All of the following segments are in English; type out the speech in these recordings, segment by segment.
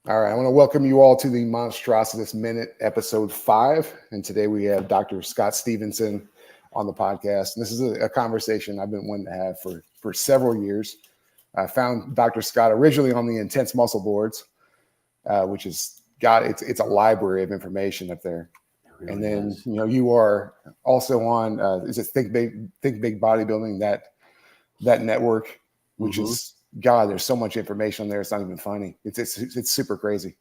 All right, I want to welcome you all to the Monstrousitous Minute, episode 5. And today we have Dr. Scott Stevenson on the podcast. And this is a conversation I've been wanting to have for several years. I found Dr. Scott originally on the Intense Muscle boards, which is it's a library of information up there. Really and then is. You are also on is it Think Big Bodybuilding, that network, which is. God, there's so much information on there. It's not even funny. It's super crazy.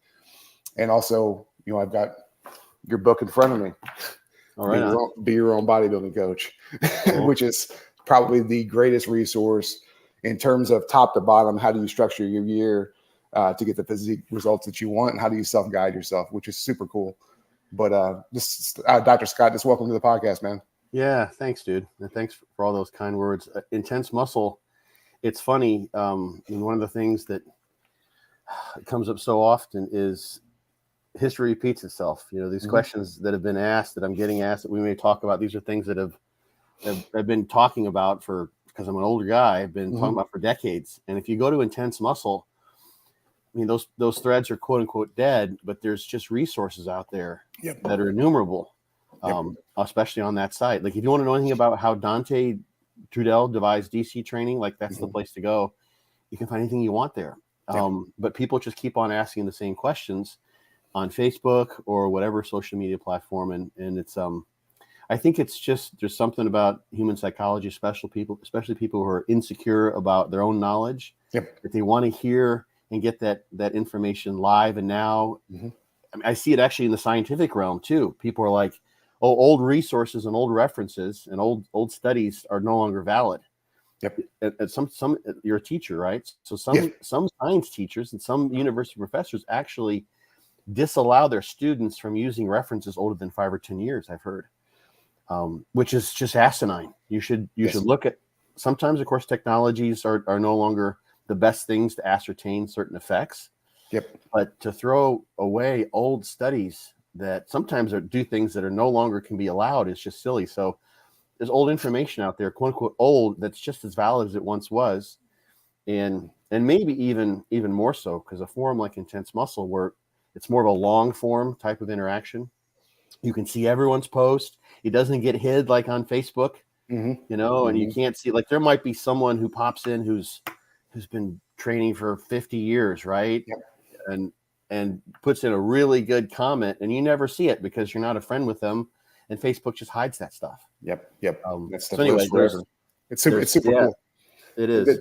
And also, I've got your book in front of me. All right. Be your own bodybuilding coach, cool. Which is probably the greatest resource in terms of top to bottom. How do you structure your year to get the physique results that you want? And how do you self-guide yourself, which is super cool. But Dr. Scott, just welcome to the podcast, man. Yeah, thanks, dude. And thanks for all those kind words. Intense Muscle. It's funny, and one of the things that comes up so often is history repeats itself. These questions that have been asked, that I'm getting asked, that we may talk about, these are things that I've been talking about because I'm an older guy, I've been talking about for decades. And if you go to Intense Muscle, those threads are quote unquote dead, but there's just resources out there that are innumerable, especially on that site. Like if you want to know anything about how Dante Trudell devised DC training, like that's the place to go. You can find anything you want there. But people just keep on asking the same questions on Facebook or whatever social media platform. And it's, I think it's just, there's something about human psychology, especially people who are insecure about their own knowledge, that they want to hear and get that information live. And now I see it actually in the scientific realm too. People are like, oh, old resources and old references and old studies are no longer valid. And some you're a teacher, right? So some science teachers and some university professors actually disallow their students from using references older than 5 or 10 years. I've heard, which is just asinine. You should look at. Sometimes, of course, technologies are no longer the best things to ascertain certain effects. But to throw away old studies that sometimes do things that are no longer can be allowed is just silly. So there's old information out there, quote unquote old, that's just as valid as it once was. And maybe even more so, because a forum like Intense Muscle, where it's more of a long form type of interaction, you can see everyone's post. It doesn't get hid like on Facebook, and you can't see, like there might be someone who pops in who's been training for 50 years, right? And puts in a really good comment, and you never see it because you're not a friend with them, and Facebook just hides that stuff. That's so anyway, it's super cool. It is.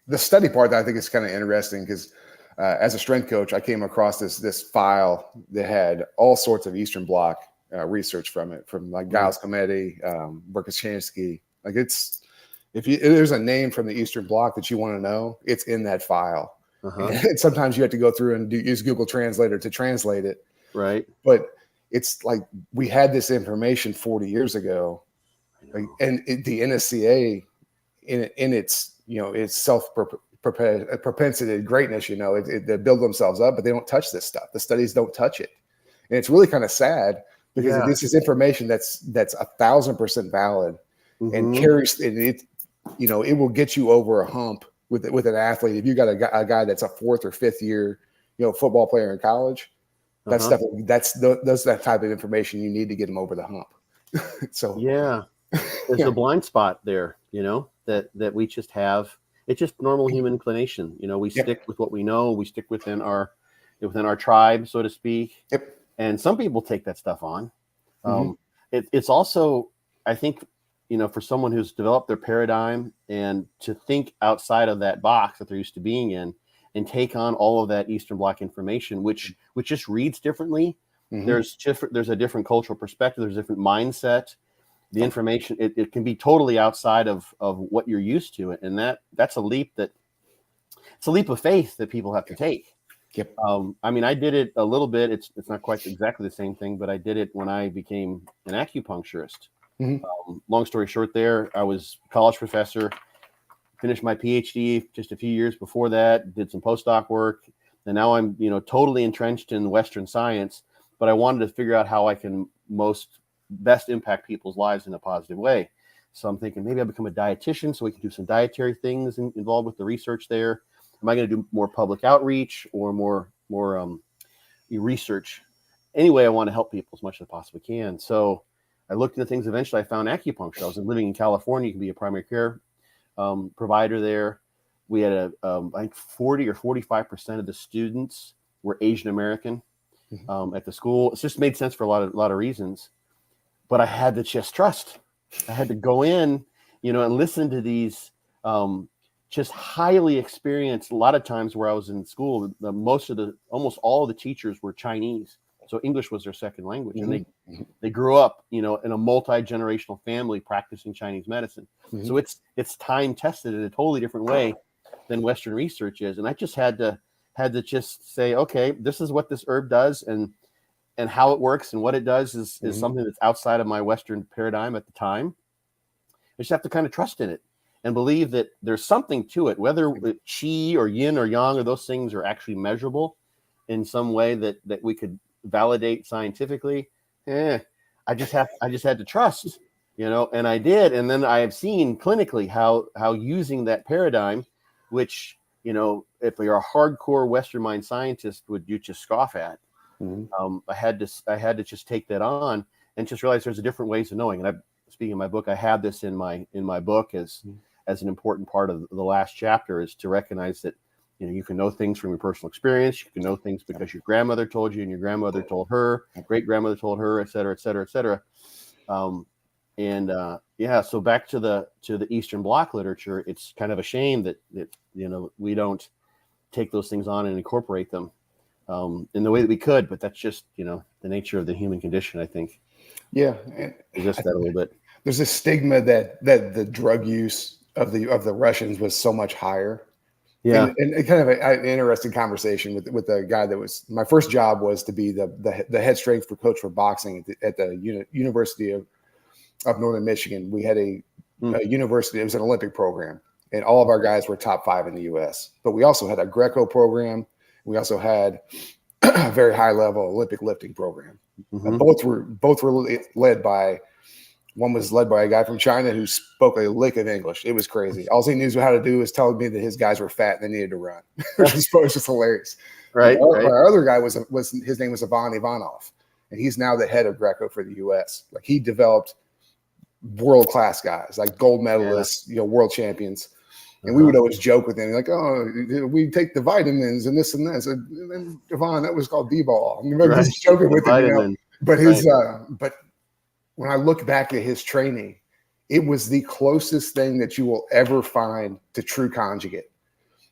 The study part that I think is kind of interesting because as a strength coach, I came across this file that had all sorts of Eastern Bloc research from it, from like Giles Comedy, Berkoshansky. Like if there's a name from the Eastern Bloc that you want to know, it's in that file. And sometimes you have to go through and use Google Translator to translate it. Right. But it's like we had this information 40 years ago, and the NSCA in its its self-propensity greatness, they build themselves up, but they don't touch this stuff. The studies don't touch it, and it's really kind of sad because this is information that's 1,000% valid and carries it. It will get you over a hump with an athlete. If you got a guy that's a 4th or 5th year, football player in college, that's that type of information you need to get him over the hump. So there's a blind spot there, that we just have. It's just normal human inclination. We stick with what we know. We stick within our tribe, so to speak. And some people take that stuff on. It's also, I think, for someone who's developed their paradigm and to think outside of that box that they're used to being in and take on all of that Eastern Bloc information, which just reads differently. There's a different cultural perspective. There's a different mindset. The information, it can be totally outside of what you're used to. And that's a leap of faith that people have to take. I did it a little bit. It's not quite exactly the same thing, but I did it when I became an acupuncturist. Long story short there, I was a college professor, finished my PhD just a few years before that, did some postdoc work, and now I'm, totally entrenched in Western science, but I wanted to figure out how I can best impact people's lives in a positive way. So I'm thinking maybe I'll become a dietitian so we can do some dietary things involved with the research there. Am I going to do more public outreach or more research. Anyway, I want to help people as much as I possibly can. So I looked into things. Eventually, I found acupuncture. I was living in California. You can be a primary care provider there. We had I think 40 or 45% of the students were Asian American at the school. It just made sense for a lot of reasons. But I had to just trust. I had to go in, and listen to these just highly experienced. A lot of times where I was in school, almost all of the teachers were Chinese. So English was their second language. And they grew up, in a multi-generational family practicing Chinese medicine. So it's time tested in a totally different way than Western research is. And I just had to just say, okay, this is what this herb does, and how it works and what it does is something that's outside of my Western paradigm at the time. I just have to kind of trust in it and believe that there's something to it, whether qi or yin or yang or those things are actually measurable in some way that we could validate scientifically. I just had to trust, and I did. And then I have seen clinically how using that paradigm, which, if you're a hardcore Western mind scientist, would you just scoff at? I had to just take that on and just realize there's a different ways of knowing. And speaking of my book, I have this in my book as an important part of the last chapter, is to recognize that, you can know things from your personal experience. You can know things because your grandmother told you, and your grandmother told her, great grandmother told her, et cetera, et cetera, et cetera. So back to the Eastern Bloc literature, it's kind of a shame that we don't take those things on and incorporate them in the way that we could, but that's just, the nature of the human condition, I think. Yeah. Just that a little bit. There's a stigma that the drug use of the Russians was so much higher. Yeah. And kind of an interesting conversation with a guy that was, my first job was to be the head strength coach for boxing at the University of Northern Michigan. We had a university, it was an Olympic program, and all of our guys were top 5 in the US. But we also had a Greco program. We also had a very high level Olympic lifting program. Both were led by, one was led by a guy from China who spoke a lick of English. It was crazy. All he knew how to do was tell me that his guys were fat and they needed to run. Which was just hilarious. Right. Our other guy was his name was Ivan Ivanov, and he's now the head of Greco for the US. Like, he developed world-class guys, like gold medalists, world champions. And we would always joke with him, like, oh, we take the vitamins and this and this. And then, Devon, that was called D-ball. Right. Just joking with him, But but when I look back at his training, it was the closest thing that you will ever find to true conjugate.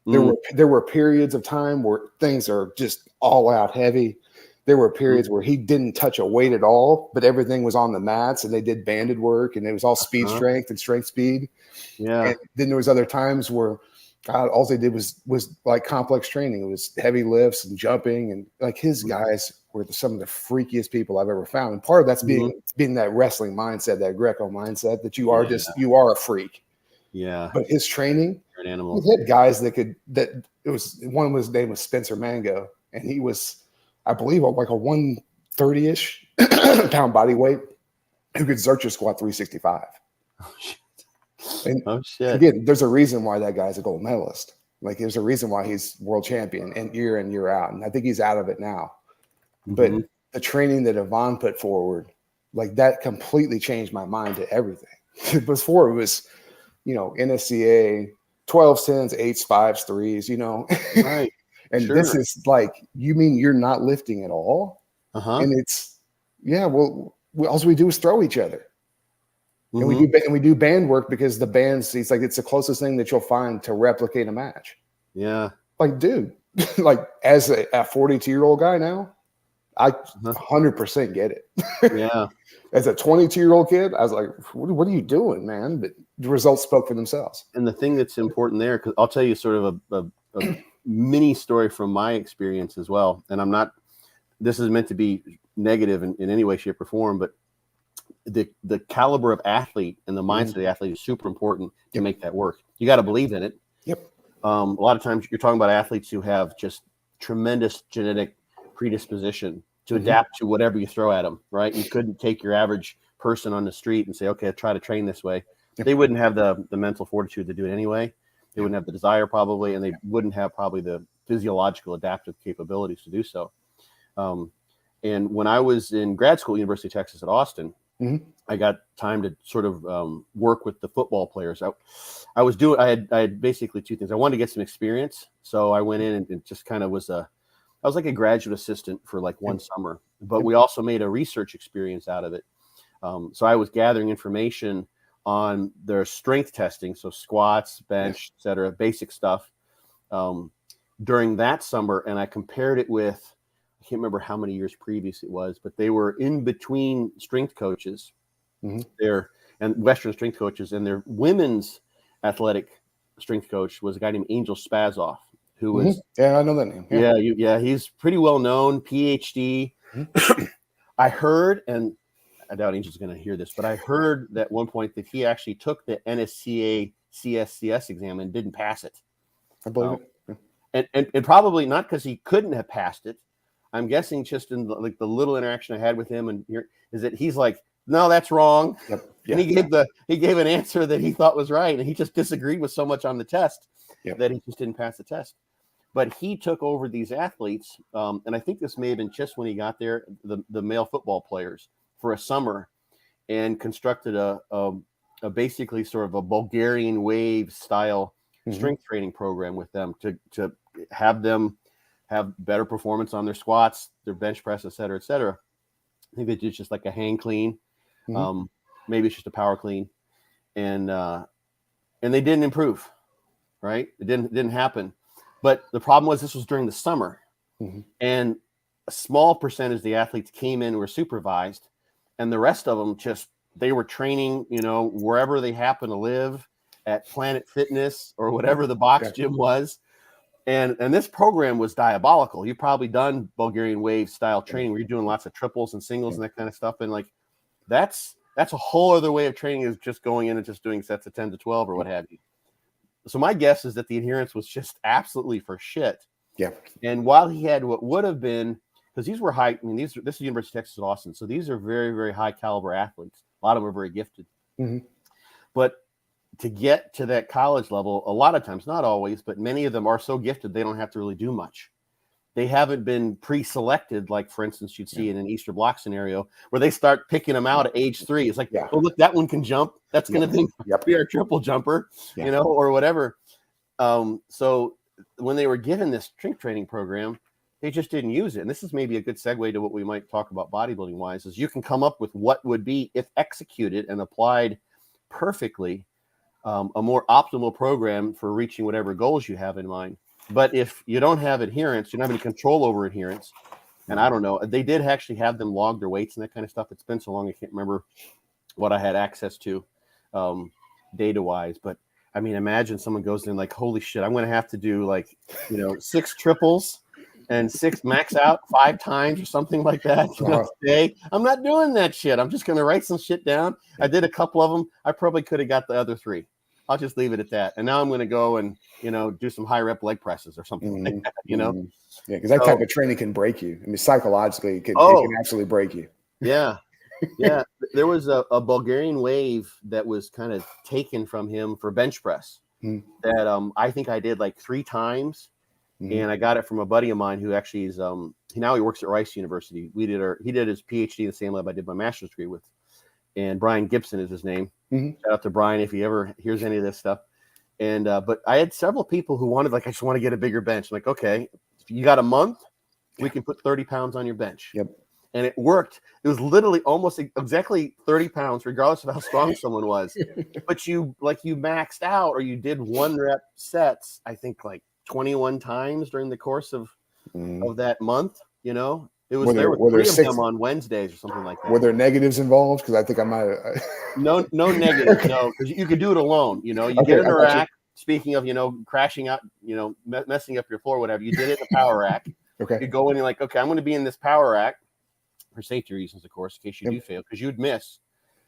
There were periods of time where things are just all out heavy. There were periods where he didn't touch a weight at all, but everything was on the mats, and they did banded work, and it was all speed strength and strength speed. Yeah. And then there was other times where all they did was like complex training. It was heavy lifts and jumping, and like his guys were some of the freakiest people I've ever found. And part of that's being that wrestling mindset, that Greco mindset, that you are a freak. Yeah. But his training, you're an animal. He had guys one was name was Spencer Mango, and he was, I believe, like a 130-ish pound body weight who could Zercher squat 365. Oh, shit. And again, there's a reason why that guy's a gold medalist. Like, there's a reason why he's world champion and year out. And I think he's out of it now. But the training that Yvonne put forward, like, that completely changed my mind to everything. Before it was, NSCA, 12 cents, 8s, 5s, 3s, Right. And this is like, you mean you're not lifting at all? And it's, all we do is throw each other. And we do band work because the bands, it's the closest thing that you'll find to replicate a match. Yeah. Like, dude, like, as a 42-year-old guy now, I 100% get it. Yeah. As a 22-year-old kid, I was like, what are you doing, man? But the results spoke for themselves. And the thing that's important there, because I'll tell you sort of a mini story from my experience as well. And this is meant to be negative in any way, shape, or form, but the caliber of athlete and the mindset of the athlete is super important to make that work. You got to believe in it. Yep. A lot of times you're talking about athletes who have just tremendous genetic predisposition to adapt to whatever you throw at them, right? You couldn't take your average person on the street and say, okay, I'll try to train this way. They wouldn't have the mental fortitude to do it anyway. They wouldn't have the desire probably, and they wouldn't have probably the physiological adaptive capabilities to do so. And when I was in grad school, University of Texas at Austin, I got time to sort of work with the football players. I had basically two things. I wanted to get some experience, so I went in and just kind of I was like a graduate assistant for like one summer, but we also made a research experience out of it. So I was gathering information on their strength testing, so squats, bench, et cetera, basic stuff during that summer. And I compared it with, I can't remember how many years previous it was, but they were in between strength coaches there and Western strength coaches, and their women's athletic strength coach was a guy named Angel Spazoff, who was, I know that name. Yeah, he's pretty well known, PhD. I heard, and I doubt Angel's going to hear this, but I heard that at one point that he actually took the NSCA CSCS exam and didn't pass it. I believe it. And probably not because he couldn't have passed it. I'm guessing just in the little interaction I had with him, and is that he's like, no, that's wrong. And he gave an answer that he thought was right, and he just disagreed with so much on the test that he just didn't pass the test. But he took over these athletes, and I think this may have been just when he got there, the male football players, for a summer, and constructed a basically sort of a Bulgarian wave style strength training program with them to have them have better performance on their squats, their bench press, et cetera, et cetera. I think they did just like a hang clean. Maybe it's just a power clean. And they didn't improve, right? It didn't happen. But the problem was this was during the summer. And a small percentage of the athletes came in and were supervised. And the rest of them they were training, wherever they happen to live, at Planet Fitness or whatever the box gym was. And this program was diabolical. You've probably done Bulgarian wave style training where you're doing lots of triples and singles and that kind of stuff. And like, that's a whole other way of training, is just going in and just doing sets of 10 to 12 or what have you. So my guess is that the adherence was just absolutely for shit. Yeah. And while he had what would have been, because these were high, this is University of Texas at Austin. So these are very, very high caliber athletes. A lot of them are very gifted. But to get to that college level, a lot of times, not always, but many of them are so gifted, they don't have to really do much. They haven't been pre-selected, like, for instance, you'd see in an Easter Block scenario where they start picking them out at age 3. It's like, oh, look, that one can jump. That's going to be our triple jumper, or whatever. So when they were given this strength training program, they just didn't use it. And this is maybe a good segue to what we might talk about bodybuilding wise, is you can come up with what would be, if executed and applied perfectly, a more optimal program for reaching whatever goals you have in mind. But if you don't have adherence, you don't have any control over adherence. And I don't know, they did actually have them log their weights and that kind of stuff. It's been so long, I can't remember what I had access to data wise. But I mean, imagine someone goes in like, holy shit, I'm going to have to do 6 triples and 6 max out 5 times or something like that today. I'm not doing that shit. I'm just going to write some shit down. I did a couple of them. I probably could have got the other 3. I'll just leave it at that. And now I'm going to go and, do some high rep leg presses or something like that, Yeah, because that type of training can break you. I mean, psychologically, it can absolutely break you. Yeah. There was a Bulgarian wave that was kind of taken from him for bench press that I think I did 3 times. And I got it from a buddy of mine who actually is now he works at Rice University. He did his PhD in the same lab I did my master's degree with. And Brian Gibson is his name. Shout out to Brian if he ever hears any of this stuff. And but I had several people who wanted, I just want to get a bigger bench. I'm like, okay, if you got a month, we can put 30 pounds on your bench. And it worked. It was literally almost exactly 30 pounds, regardless of how strong someone was. But you maxed out, or you did 1 rep sets, I think 21 times during the course of that month. It was there were 3 of them on Wednesdays or something like that. Were there negatives involved? Because I think I might have. No negatives. No, because you could do it alone. You get in a rack. Speaking of, crashing out, messing up your floor, whatever. You did it in a power rack. You go in and you're like, okay, I'm going to be in this power rack for safety reasons, of course, in case you do fail, because you'd miss,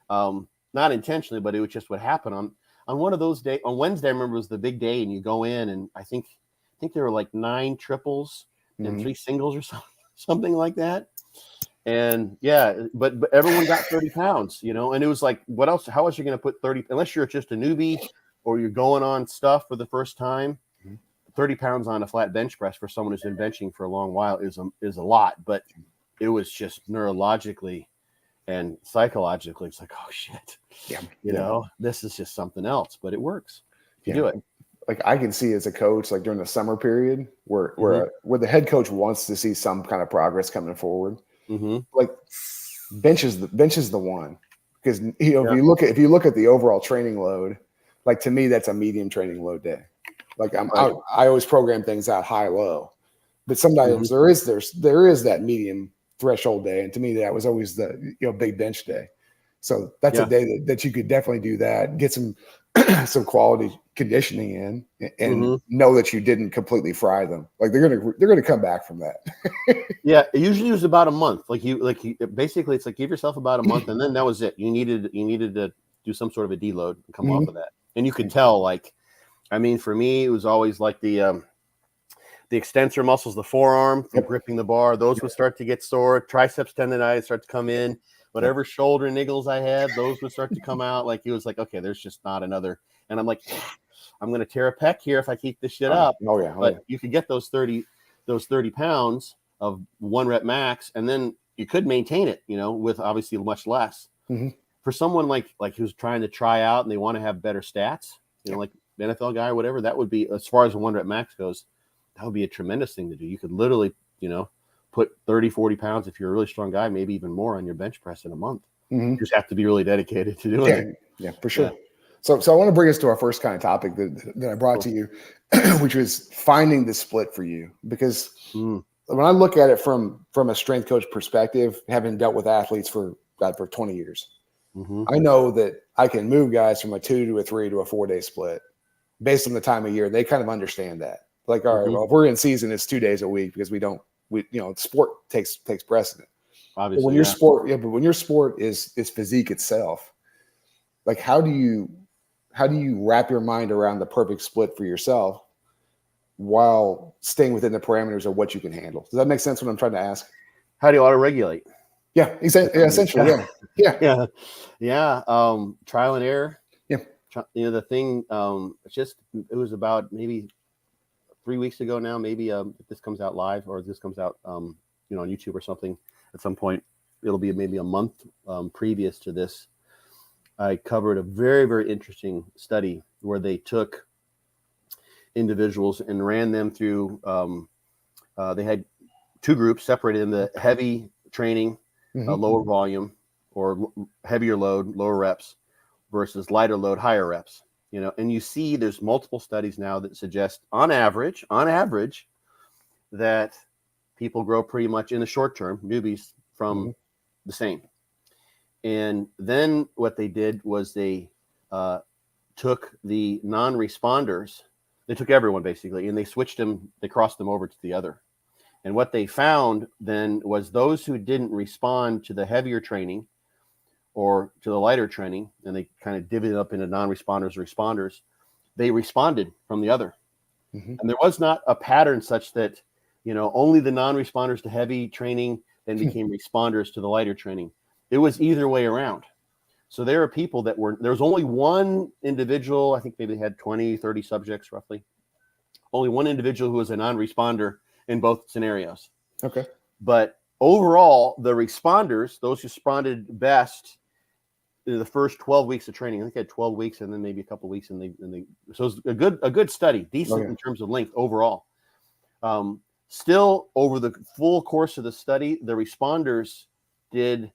not intentionally, but it was just what happened on one of those days. On Wednesday, I remember, was the big day, and you go in, and I think there were 9 triples and 3 singles or something like that. And but everyone got 30 pounds, and it was like, what else? How else are you going to put 30, unless you're just a newbie or you're going on stuff for the first time? 30 pounds on a flat bench press for someone who's been benching for a long while is a lot, but it was just neurologically and psychologically, it's like, oh shit, you know, this is just something else, but it works if you do it. Like I can see as a coach, like during the summer period where the head coach wants to see some kind of progress coming forward. Like bench is the one, because you know, if you look at the overall training load, like to me, that's a medium training load day. Like I always program things out high, low, but sometimes there is that medium threshold day. And to me, that was always the, you know, big bench day. So that's a day that you could definitely do that, get some quality conditioning in, and know that you didn't completely fry them. Like they're gonna come back from that. Yeah, it usually was about a month. Basically, it's like give yourself about a month, and then that was it. You needed to do some sort of a deload and come off of that. And you could tell, like, I mean, for me, it was always like the extensor muscles, the forearm from gripping the bar, those would start to get sore. Triceps tendonitis start to come in. Whatever shoulder niggles I had, those would start to come out. Like it was like, okay, there's just not another. And I'm like, I'm going to tear a pec here if I keep this shit up. But you could get those 30 pounds of 1 rep max, and then you could maintain it, you know, with obviously much less. For someone like who's trying to try out and they want to have better stats, you know, like NFL guy or whatever, that would be, as far as a 1 rep max goes, that would be a tremendous thing to do. You could literally, you know, put 30, 40 pounds, if you're a really strong guy, maybe even more on your bench press in a month. You just have to be really dedicated to doing it. Yeah, for sure. So I want to bring us to our first kind of topic that I brought to you, which was finding the split for you. Because when I look at it from a strength coach perspective, having dealt with athletes for 20 years, I know that I can move guys from a 2 to a 3 to a 4-day split based on the time of year. They kind of understand that. Like, all right, well, if we're in season, it's 2 days a week because you know, sport takes precedent. Obviously, but when your sport is physique itself, like how do you wrap your mind around the perfect split for yourself while staying within the parameters of what you can handle? Does that make sense what I'm trying to ask? How do you auto-regulate? Yeah, essentially. Yeah. Trial and error. Yeah. You know, the thing, it was about maybe 3 weeks ago now, maybe if this comes out live or this comes out, you know, on YouTube or something at some point, it'll be maybe a month previous to this. I covered a very, very interesting study where they took individuals and ran them through, they had 2 groups separated in the heavy training, lower volume, or heavier load, lower reps, versus lighter load, higher reps. You know, and you see there's multiple studies now that suggest on average, that people grow pretty much in the short term, newbies, from the same. And then what they did was they took the non-responders, they took everyone basically, and they switched them, they crossed them over to the other. And what they found then was those who didn't respond to the heavier training or to the lighter training, and they kind of divvied it up into non-responders, responders, they responded from the other. And there was not a pattern such that, you know, only the non-responders to heavy training then became responders to the lighter training. It was either way around. So there are people there was only one individual, I think maybe they had 20, 30 subjects roughly. Only one individual who was a non-responder in both scenarios. Okay. But overall, the responders, those who responded best in the first 12 weeks of training, I think they had 12 weeks and then maybe a couple of weeks, and they so it's a good study, decent in terms of length overall. Still, over the full course of the study, the responders did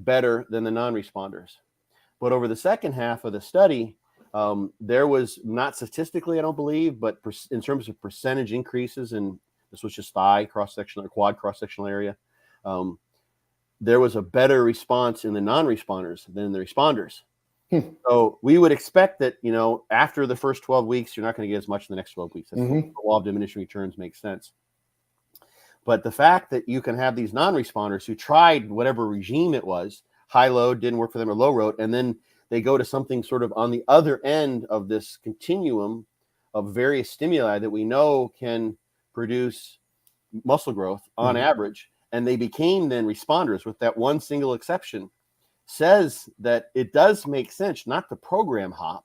better than the non-responders. But over the second half of the study, there was not statistically, I don't believe, but in terms of percentage increases, and this was just thigh cross-sectional or quad cross-sectional area, there was a better response in the non-responders than the responders. So we would expect that, you know, after the first 12 weeks, you're not going to get as much in the next 12 weeks. That's the law of diminishing returns makes sense. But the fact that you can have these non-responders who tried whatever regime it was, high load didn't work for them, or low load, and then they go to something sort of on the other end of this continuum of various stimuli that we know can produce muscle growth on average, and they became then responders with that one single exception, says that it does make sense not to program hop,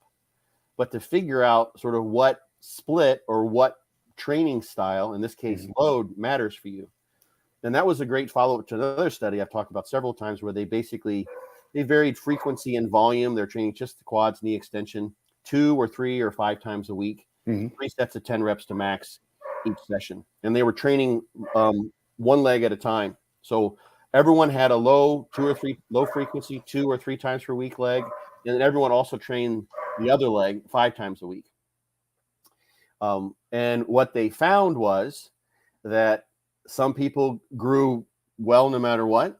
but to figure out sort of what split or what training style, in this case, load, matters for you. And that was a great follow-up to another study I've talked about several times, where they varied frequency and volume. They're training just the quads, knee extension, 2 or 3 or 5 times a week, 3 sets of 10 reps to max each session. And they were training one leg at a time. So everyone had a low frequency 2 or 3 times per week leg, and then everyone also trained the other leg 5 times a week. And what they found was that some people grew well no matter what.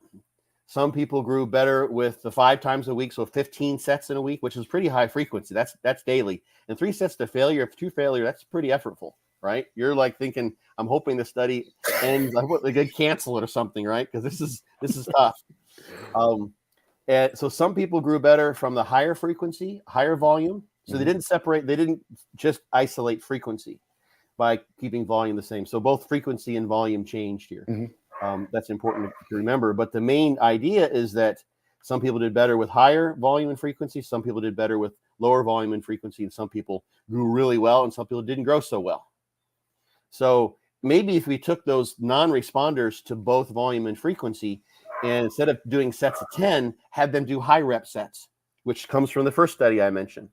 Some people grew better with the 5 times a week, so 15 sets in a week, which is pretty high frequency. That's daily. And 3 sets to failure, 2 failure, that's pretty effortful, right? You're like thinking, I'm hoping the study ends. I hope they could cancel it or something, right? Because this is tough. And so some people grew better from the higher frequency, higher volume. So they didn't separate. They didn't just isolate frequency by keeping volume the same. So both frequency and volume changed here. That's important to remember. But the main idea is that some people did better with higher volume and frequency. Some people did better with lower volume and frequency. And some people grew really well, and some people didn't grow so well. So maybe if we took those non-responders to both volume and frequency, and instead of doing sets of 10, had them do high rep sets, which comes from the first study I mentioned.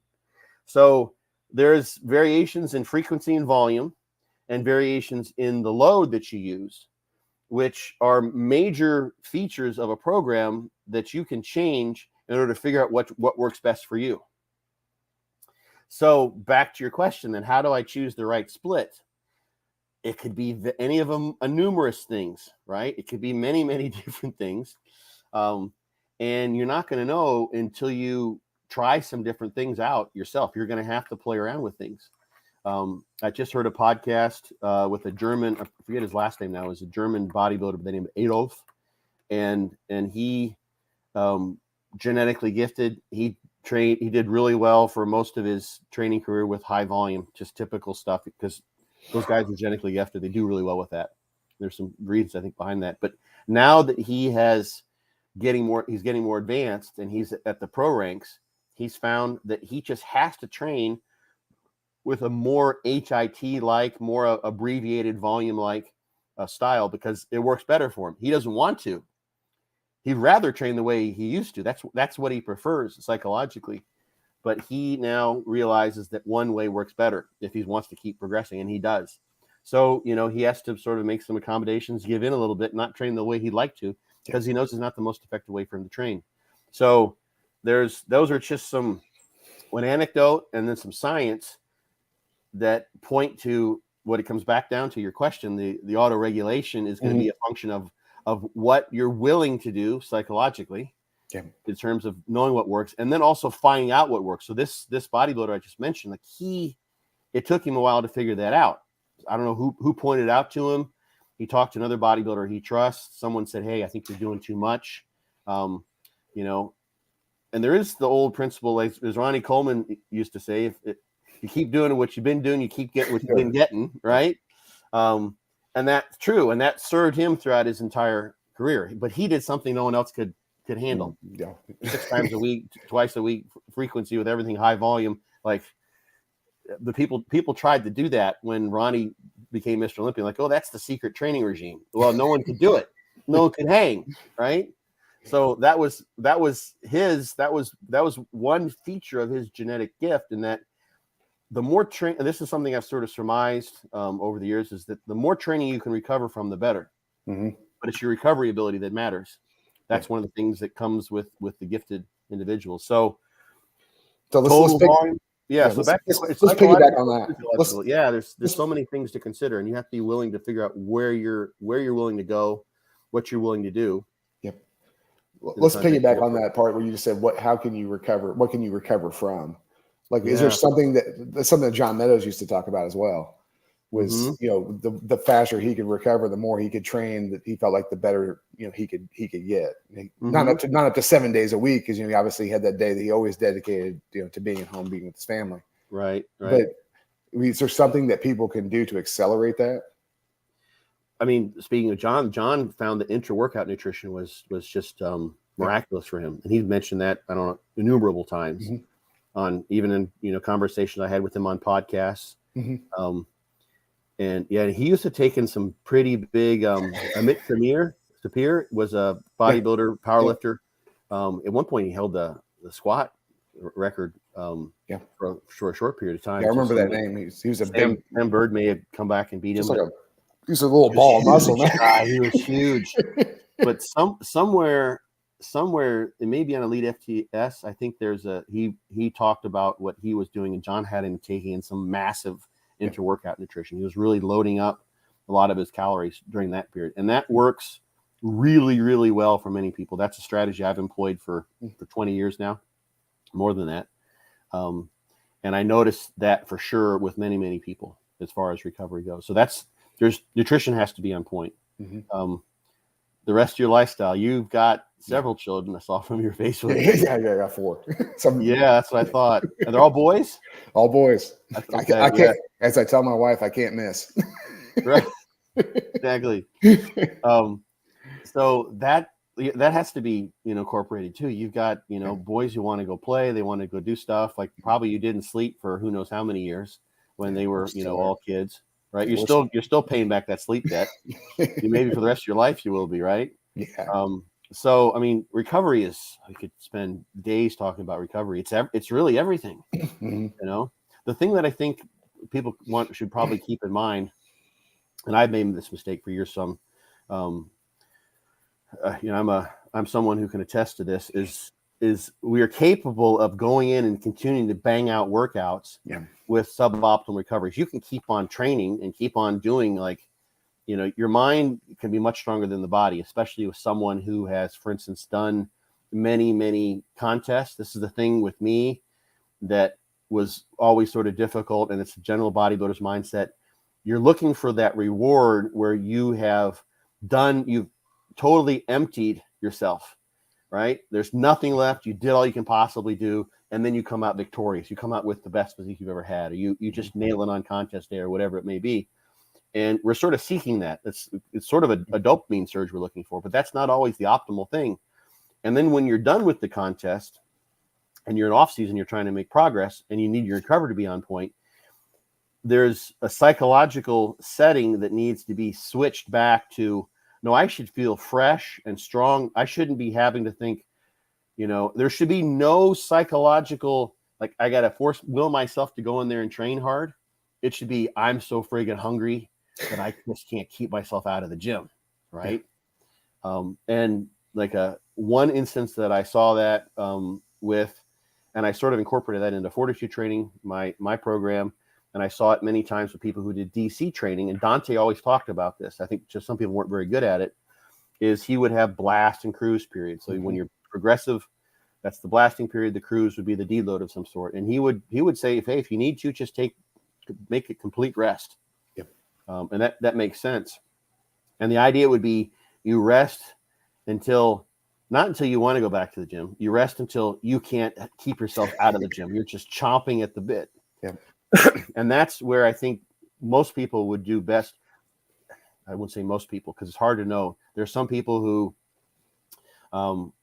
So there's variations in frequency and volume, and variations in the load that you use, which are major features of a program that you can change in order to figure out what works best for you. So back to your question, then, how do I choose the right split? It could be any of them, numerous things, right? It could be many, many different things. And you're not going to know until you try some different things out yourself. You're going to have to play around with things. I just heard a podcast with a German, I forget his last name now, is a German bodybuilder by the name of Adolf. And he genetically gifted. He did really well for most of his training career with high volume, just typical stuff, because those guys are genetically gifted. They do really well with that. There's some reasons, I think, behind that. But now that he's getting more advanced, and he's at the pro ranks, he's found that he just has to train with a more HIT-like, more abbreviated volume-like style, because it works better for him. He doesn't want to. He'd rather train the way he used to. That's what he prefers psychologically. But he now realizes that one way works better if he wants to keep progressing, and he does. So, he has to sort of make some accommodations, give in a little bit, not train the way he'd like to, because he knows it's not the most effective way for him to train. So those are just one anecdote and then some science that point to what it comes back down to your question. The auto-regulation is going to be a function of what you're willing to do psychologically, in terms of knowing what works, and then also finding out what works. So this bodybuilder I just mentioned, it took him a while to figure that out. I don't know who pointed out to him. He talked to another bodybuilder he trusts. Someone said, "Hey, I think you're doing too much." And there is the old principle, as Ronnie Coleman used to say, if you keep doing what you've been doing, you keep getting what you've been getting, right? And that's true, and that served him throughout his entire career. But he did something no one else could handle. 6 times a week, twice a week frequency with everything high volume. Like, the people tried to do that when Ronnie became Mr. Olympia. Like, oh, that's the secret training regime. Well, no one could do it. No one could hang, right? So that was one feature of his genetic gift, in that the more and this is something I've sort of surmised over the years, is that the more training you can recover from, the better. But it's your recovery ability that matters. That's one of the things that comes with the gifted individuals. So let's piggyback on that. There's so many things to consider, and you have to be willing to figure out where you're willing to go, what you're willing to do. Yep. Let's piggyback on that part where you just said, how can you recover? What can you recover from? Like, is there something that John Meadows used to talk about as well? Was the faster he could recover, the more he could train, that he felt like the better he could get. Not up to 7 days a week, because he obviously had that day that he always dedicated to being at home, being with his family. Right. But is there something that people can do to accelerate that? I mean, speaking of John found that intra-workout nutrition was just miraculous for him, and he mentioned that, I don't know, innumerable times on even in conversations I had with him on podcasts. And yeah, he used to take in some pretty big. Amit Sapir was a bodybuilder, powerlifter. At one point, he held the squat record for a short period of time. Yeah, I remember that name. He was a big. Sam Bird may have come back and beat him. He's a little ball of muscle, man. He was huge. But somewhere it may be on Elite FTS. I think there's he talked about what he was doing, and John had him taking in some massive inter-workout nutrition. He was really loading up a lot of his calories during that period, and that works really, really well for many people. That's a strategy I've employed for 20 years now, more than that. And I noticed that for sure with many, many people as far as recovery goes. So nutrition has to be on point. Mm-hmm. The rest of your lifestyle, you've got several children. I saw from your face. Yeah, I got 4. Yeah, that's what I thought. Are they all boys? All boys. Okay, I can't, as I tell my wife, I can't miss. Right. Exactly. So that has to be, incorporated too. You've got, boys who want to go play. They want to go do stuff. Like probably you didn't sleep for who knows how many years when they were, all kids. Right. You're still paying back that sleep debt. Maybe for the rest of your life you will be, right? Yeah. So I mean, recovery I could spend days talking about recovery. It's really everything. Mm-hmm. The thing that I think people should probably keep in mind, and I've made this mistake for years. I'm someone who can attest to this. Is we are capable of going in and continuing to bang out workouts with suboptimal recoveries. You can keep on training and keep on doing your mind can be much stronger than the body, especially with someone who has, for instance, done many, many contests. This is the thing with me that was always sort of difficult, and it's a general bodybuilder's mindset. You're looking for that reward where you've totally emptied yourself. Right? There's nothing left. You did all you can possibly do. And then you come out victorious. You come out with the best physique you've ever had, or you just nail it on contest day or whatever it may be. And we're sort of seeking that. It's sort of a dopamine surge we're looking for, but that's not always the optimal thing. And then when you're done with the contest and you're in off season, you're trying to make progress and you need your recovery to be on point. There's a psychological setting that needs to be switched back to, no, I should feel fresh and strong. I shouldn't be having to think, there should be no psychological, like I got to will myself to go in there and train hard. It should be, I'm so friggin' hungry that I just can't keep myself out of the gym. Right. And like one instance that I saw that with, and I sort of incorporated that into fortitude training, my program. And I saw it many times with people who did DC training. And Dante always talked about this. I think just some people weren't very good at it, is he would have blast and cruise periods. So when you're progressive, that's the blasting period. The cruise would be the deload of some sort. And he would say, hey, if you need to, just make it complete rest. Yep. And that makes sense. And the idea would be you rest not until you want to go back to the gym. You rest until you can't keep yourself out of the gym. You're just chomping at the bit. Yeah. And that's where I think most people would do best. I wouldn't say most people because it's hard to know. There's some people who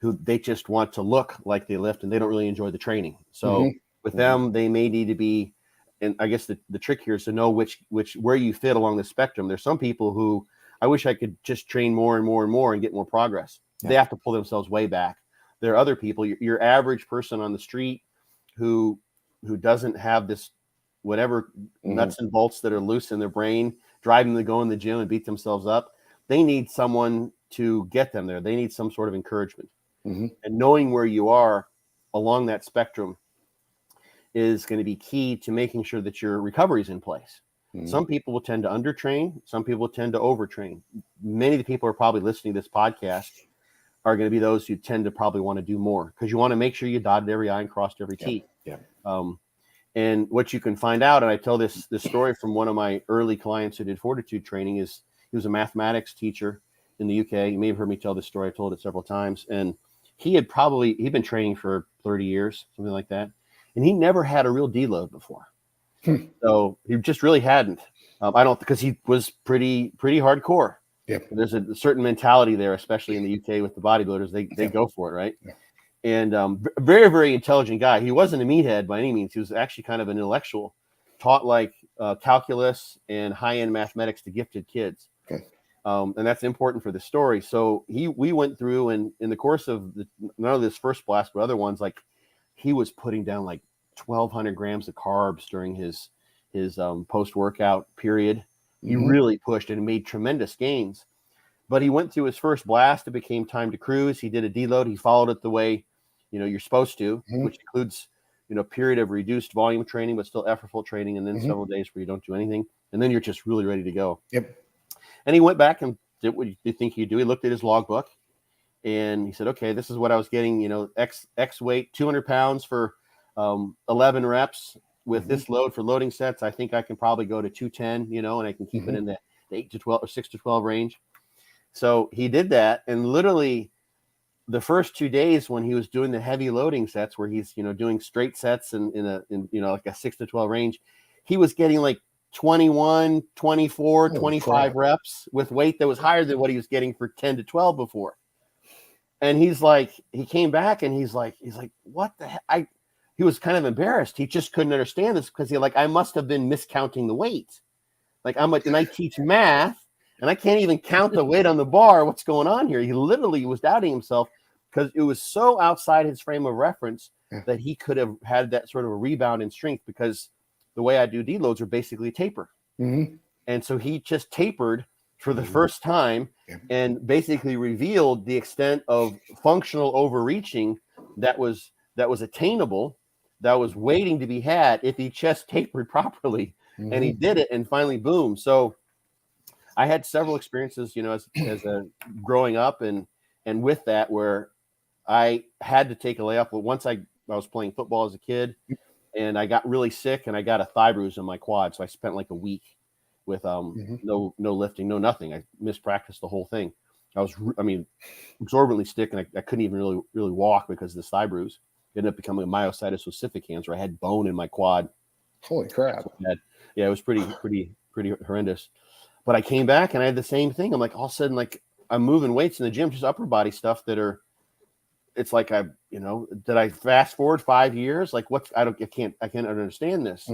they just want to look like they lift and they don't really enjoy the training. So with them, they may need to be, and I guess the trick here is to know where you fit along the spectrum. There's some people who I wish I could just train more and more and more and get more progress. Yeah. They have to pull themselves way back. There are other people, your average person on the street who doesn't have this whatever nuts and bolts that are loose in their brain, driving them to go in the gym and beat themselves up. They need someone to get them there. They need some sort of encouragement. And knowing where you are along that spectrum is going to be key to making sure that your recovery is in place. Some people will tend to undertrain. Some people will tend to overtrain. Many of the people who are probably listening to this podcast are going to be those who tend to probably want to do more because you want to make sure you dotted every I and crossed every T. Yeah. And what you can find out, and I tell this story from one of my early clients who did fortitude training, is he was a mathematics teacher in the UK. You may have heard me tell this story. I've told it several times. And he'd been training for 30 years, something like that. And he never had a real deload before. So he just really hadn't. Because he was pretty hardcore. Yep. There's a certain mentality there, especially in the UK with the bodybuilders. They go for it, right? Yeah. And very, very intelligent guy. He wasn't a meathead by any means. He was actually kind of an intellectual, taught like calculus and high-end mathematics to gifted kids. Okay. And that's important for the story. So we went through, and in the course of none of this first blast, but other ones, like he was putting down like 1,200 grams of carbs during his post-workout period. He really pushed and made tremendous gains. But he went through his first blast. It became time to cruise. He did a deload. He followed it the way, you're supposed to, which includes, period of reduced volume training, but still effortful training. And then several days where you don't do anything. And then you're just really ready to go. Yep. And he went back and did what you think he'd do. He looked at his logbook and he said, okay, this is what I was getting, X weight, 200 pounds for 11 reps with this load for loading sets. I think I can probably go to 210, and I can keep it in the 8 to 12 or 6 to 12 range. So he did that. And literally the first 2 days when he was doing the heavy loading sets where he's, doing straight sets in like a 6 to 12 range, he was getting like 21, 24, 25 reps with weight that was higher than what he was getting for 10 to 12 before. And he's like, he came back and he's like, what the heck? He was kind of embarrassed. He just couldn't understand this because I must have been miscounting the weight. Like and I teach math and I can't even count the weight on the bar. What's going on here? He literally was doubting himself because it was so outside his frame of reference that he could have had that sort of a rebound in strength, because the way I do deloads are basically taper. And so he just tapered for the first time and basically revealed the extent of functional overreaching that was attainable, that was waiting to be had if he just tapered properly. And he did it, and finally, boom. So I had several experiences, as a growing up and with that, where I had to take a layoff. But once I was playing football as a kid, and I got really sick, and I got a thigh bruise in my quad. So I spent like a week with no lifting, no nothing. I mispracticed the whole thing. I was, absorbently sick, and I couldn't even really walk because of this thigh bruise. It ended up becoming a myositis ossificans, where I had bone in my quad. Holy crap! Yeah, it was pretty horrendous. But I came back and I had the same thing. I'm like, all of a sudden, like I'm moving weights in the gym, just upper body stuff it's like did I fast forward 5 years? Like I can't understand this.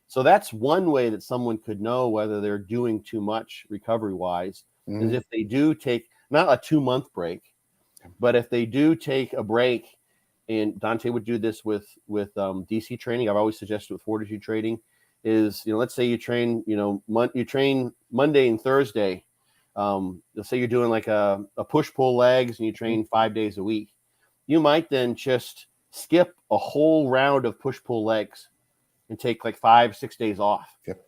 So that's one way that someone could know whether they're doing too much recovery wise, is if they do take not a 2-month break, but if they do take a break. And Dante would do this with DC training. I've always suggested with fortitude training is, let's say you train, you train Monday and Thursday. Let's say you're doing like a push-pull legs and you train 5 days a week. You might then just skip a whole round of push-pull legs and take like 5-6 days off. Yep.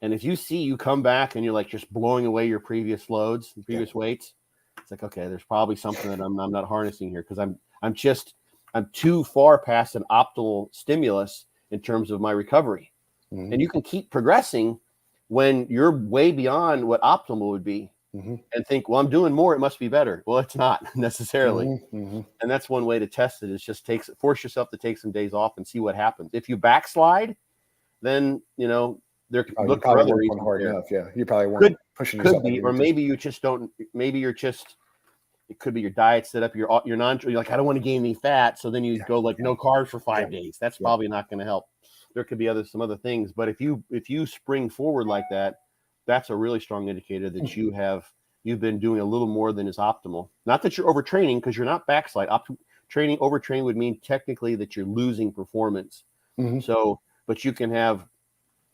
And if you come back and you're like just blowing away your previous loads and previous weights, it's like, okay, there's probably something that I'm not harnessing here, because I'm too far past an optimal stimulus in terms of my recovery. And you can keep progressing when you're way beyond what optimal would be, and think, well, I'm doing more, it must be better. Well, it's not necessarily. And that's one way to test it, is just force yourself to take some days off and see what happens. If you backslide, then, there could look for other reasons hard enough. Yeah. You probably weren't pushing yourself. Could be, or maybe you just don't, it could be your diet set up, you're like, I don't want to gain any fat. So then you go like no carbs for 5 days. That's probably not going to help. There could be some other things, but if you spring forward like that, that's a really strong indicator that you've been doing a little more than is optimal. Not that you're overtraining, because you're not backslide. Overtraining would mean technically that you're losing performance. So, but you can have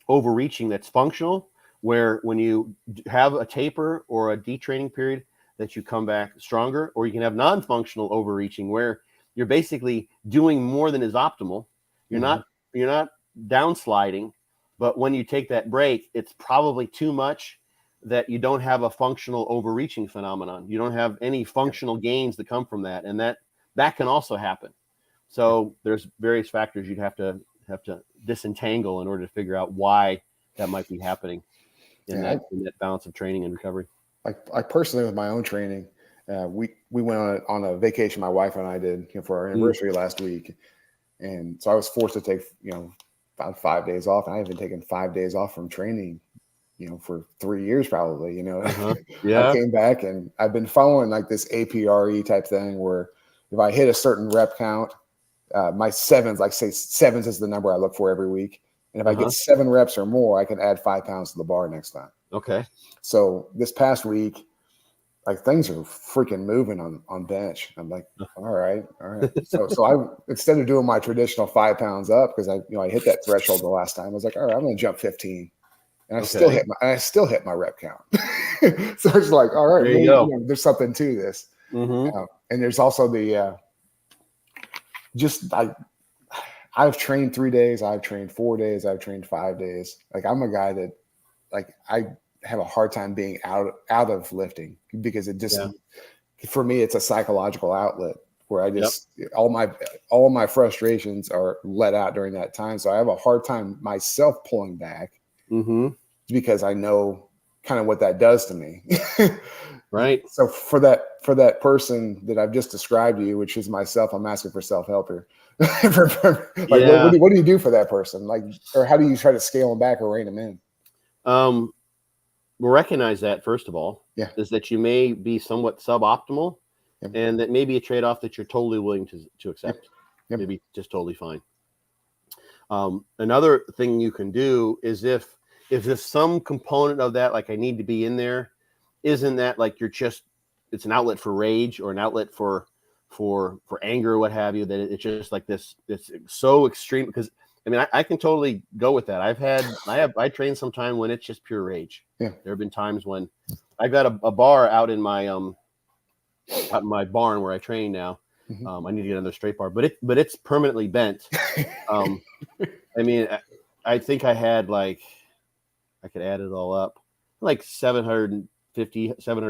overreaching that's functional, where when you have a taper or a detraining period, that you come back stronger. Or you can have non-functional overreaching, where you're basically doing more than is optimal. You're not downsliding, but when you take that break, it's probably too much that you don't have a functional overreaching phenomenon. You don't have any functional gains that come from that. And that can also happen. So there's various factors you'd have to disentangle in order to figure out why that might be happening in that balance of training and recovery. I personally, with my own training, we went on a vacation, my wife and I did, for our anniversary last week. And so I was forced to take, about 5 days off. And I haven't taken 5 days off from training, for 3 years, probably, I came back and I've been following like this APRE type thing, where if I hit a certain rep count, my sevens, like say sevens is the number I look for every week. And if I get 7 reps or more, I can add 5 pounds to the bar next time. Okay. So this past week, like things are freaking moving on bench. I'm like, all right. So I, instead of doing my traditional 5 pounds up, because I hit that threshold the last time, I was like, all right, I'm going to jump 15. And I still hit my rep count. So it's like, all right, There maybe, you go. there's something to this. And there's also the I've trained 3 days, I've trained 4 days, I've trained 5 days. Like I'm a guy that I have a hard time being out of lifting because it just for me it's a psychological outlet where I just all my frustrations are let out during that time. So I have a hard time myself pulling back because I know kind of what that does to me. Right. So for that person that I've just described to you, which is myself, I'm asking for self-help here. What do you do for that person? Like, or how do you try to scale them back or rein them in? We'll recognize that first of all, is that you may be somewhat suboptimal, and that may be a trade-off that you're totally willing to accept. Maybe just totally fine. Another thing you can do is if there's some component of that, like I need to be in there, isn't that like it's an outlet for rage or an outlet for anger or what have you, that it's just like this so extreme. Because I mean, I can totally go with that. I trained some time when it's just pure rage. There have been times when I've got a bar out in my barn where I train now. I need to get another straight bar, but it's permanently bent. I mean, I think I had I could add it all up, like 700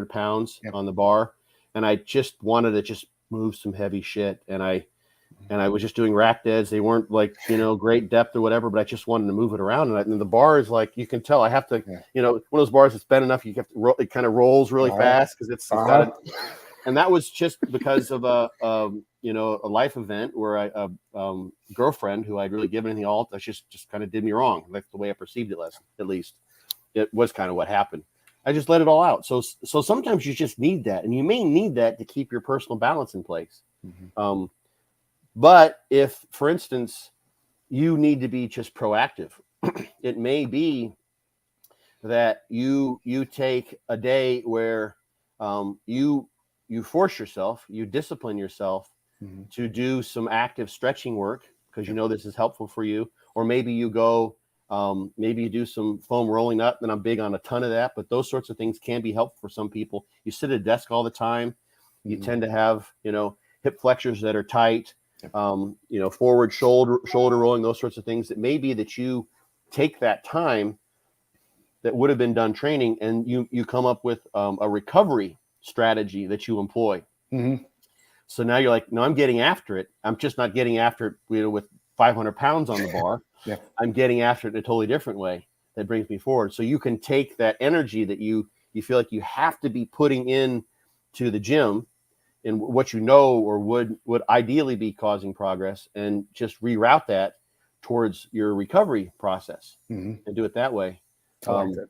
pounds on the bar. And I just wanted to just move some heavy shit. And I was just doing rack deads. They weren't great depth or whatever, but I just wanted to move it around. And the bar is like, you can tell I have to, one of those bars that's bent enough. You have to it kind of rolls really fast because it's got and that was just because of a life event where a girlfriend who I'd really given anything all, just kind of did me wrong. That's the way I perceived it at least. It was kind of what happened. I just let it all out. So sometimes you just need that, and you may need that to keep your personal balance in place. But if, for instance, you need to be just proactive, it may be that you take a day where you force yourself, you discipline yourself to do some active stretching work because this is helpful for you, or maybe you go. Maybe you do some foam rolling up, and I'm big on a ton of that, but those sorts of things can be helpful for some people. You sit at a desk all the time. You tend to have, hip flexors that are tight, forward shoulder rolling, those sorts of things. That may be that you take that time that would have been done training and you come up with a recovery strategy that you employ. So now you're like, no, I'm getting after it. I'm just not getting after it, with 500 pounds on the bar. I'm getting after it in a totally different way that brings me forward. So you can take that energy that you feel like you have to be putting in to the gym and what or would ideally be causing progress, and just reroute that towards your recovery process and do it that way. I like that.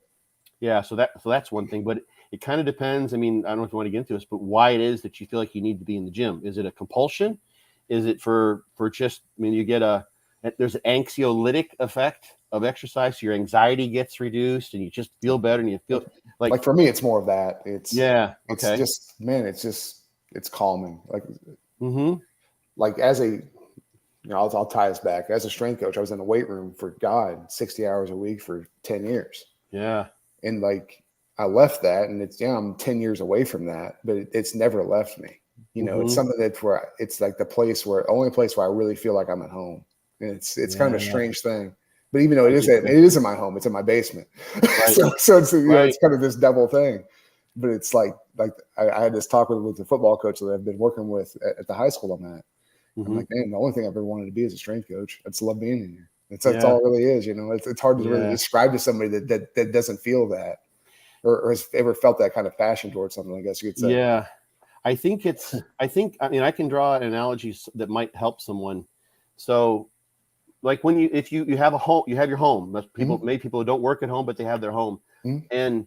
Yeah. So that's one thing, but it kind of depends. I mean, I don't know if you want to get into this, but why it is that you feel like you need to be in the gym. Is it a compulsion? Is it for just, you get there's an anxiolytic effect of exercise. So your anxiety gets reduced and you just feel better, and you feel like for me, it's more of that. It's just, man, it's calming. Like as a, I'll tie us back. As a strength coach, I was in the weight room for 60 hours a week for 10 years. Yeah. And I left that, and I'm 10 years away from that, but it's never left me. It's something that's where it's like the only place where I really feel like I'm at home. And it's kind of a strange thing, but even though it isn't my home, it's in my basement. Right. so it's it's kind of this double thing, but it's like I had this talk with the football coach that I've been working with at the high school I'm at. I'm like, man, the only thing I've ever wanted to be is a strength coach. I just love being in here. That's all it really is. It's hard to really describe to somebody that doesn't feel that or has ever felt that kind of passion towards something, I guess you could say. Yeah. I can draw an analogy that might help someone. So like when if you have a home, you have your home. That's many people don't work at home, but they have their home, and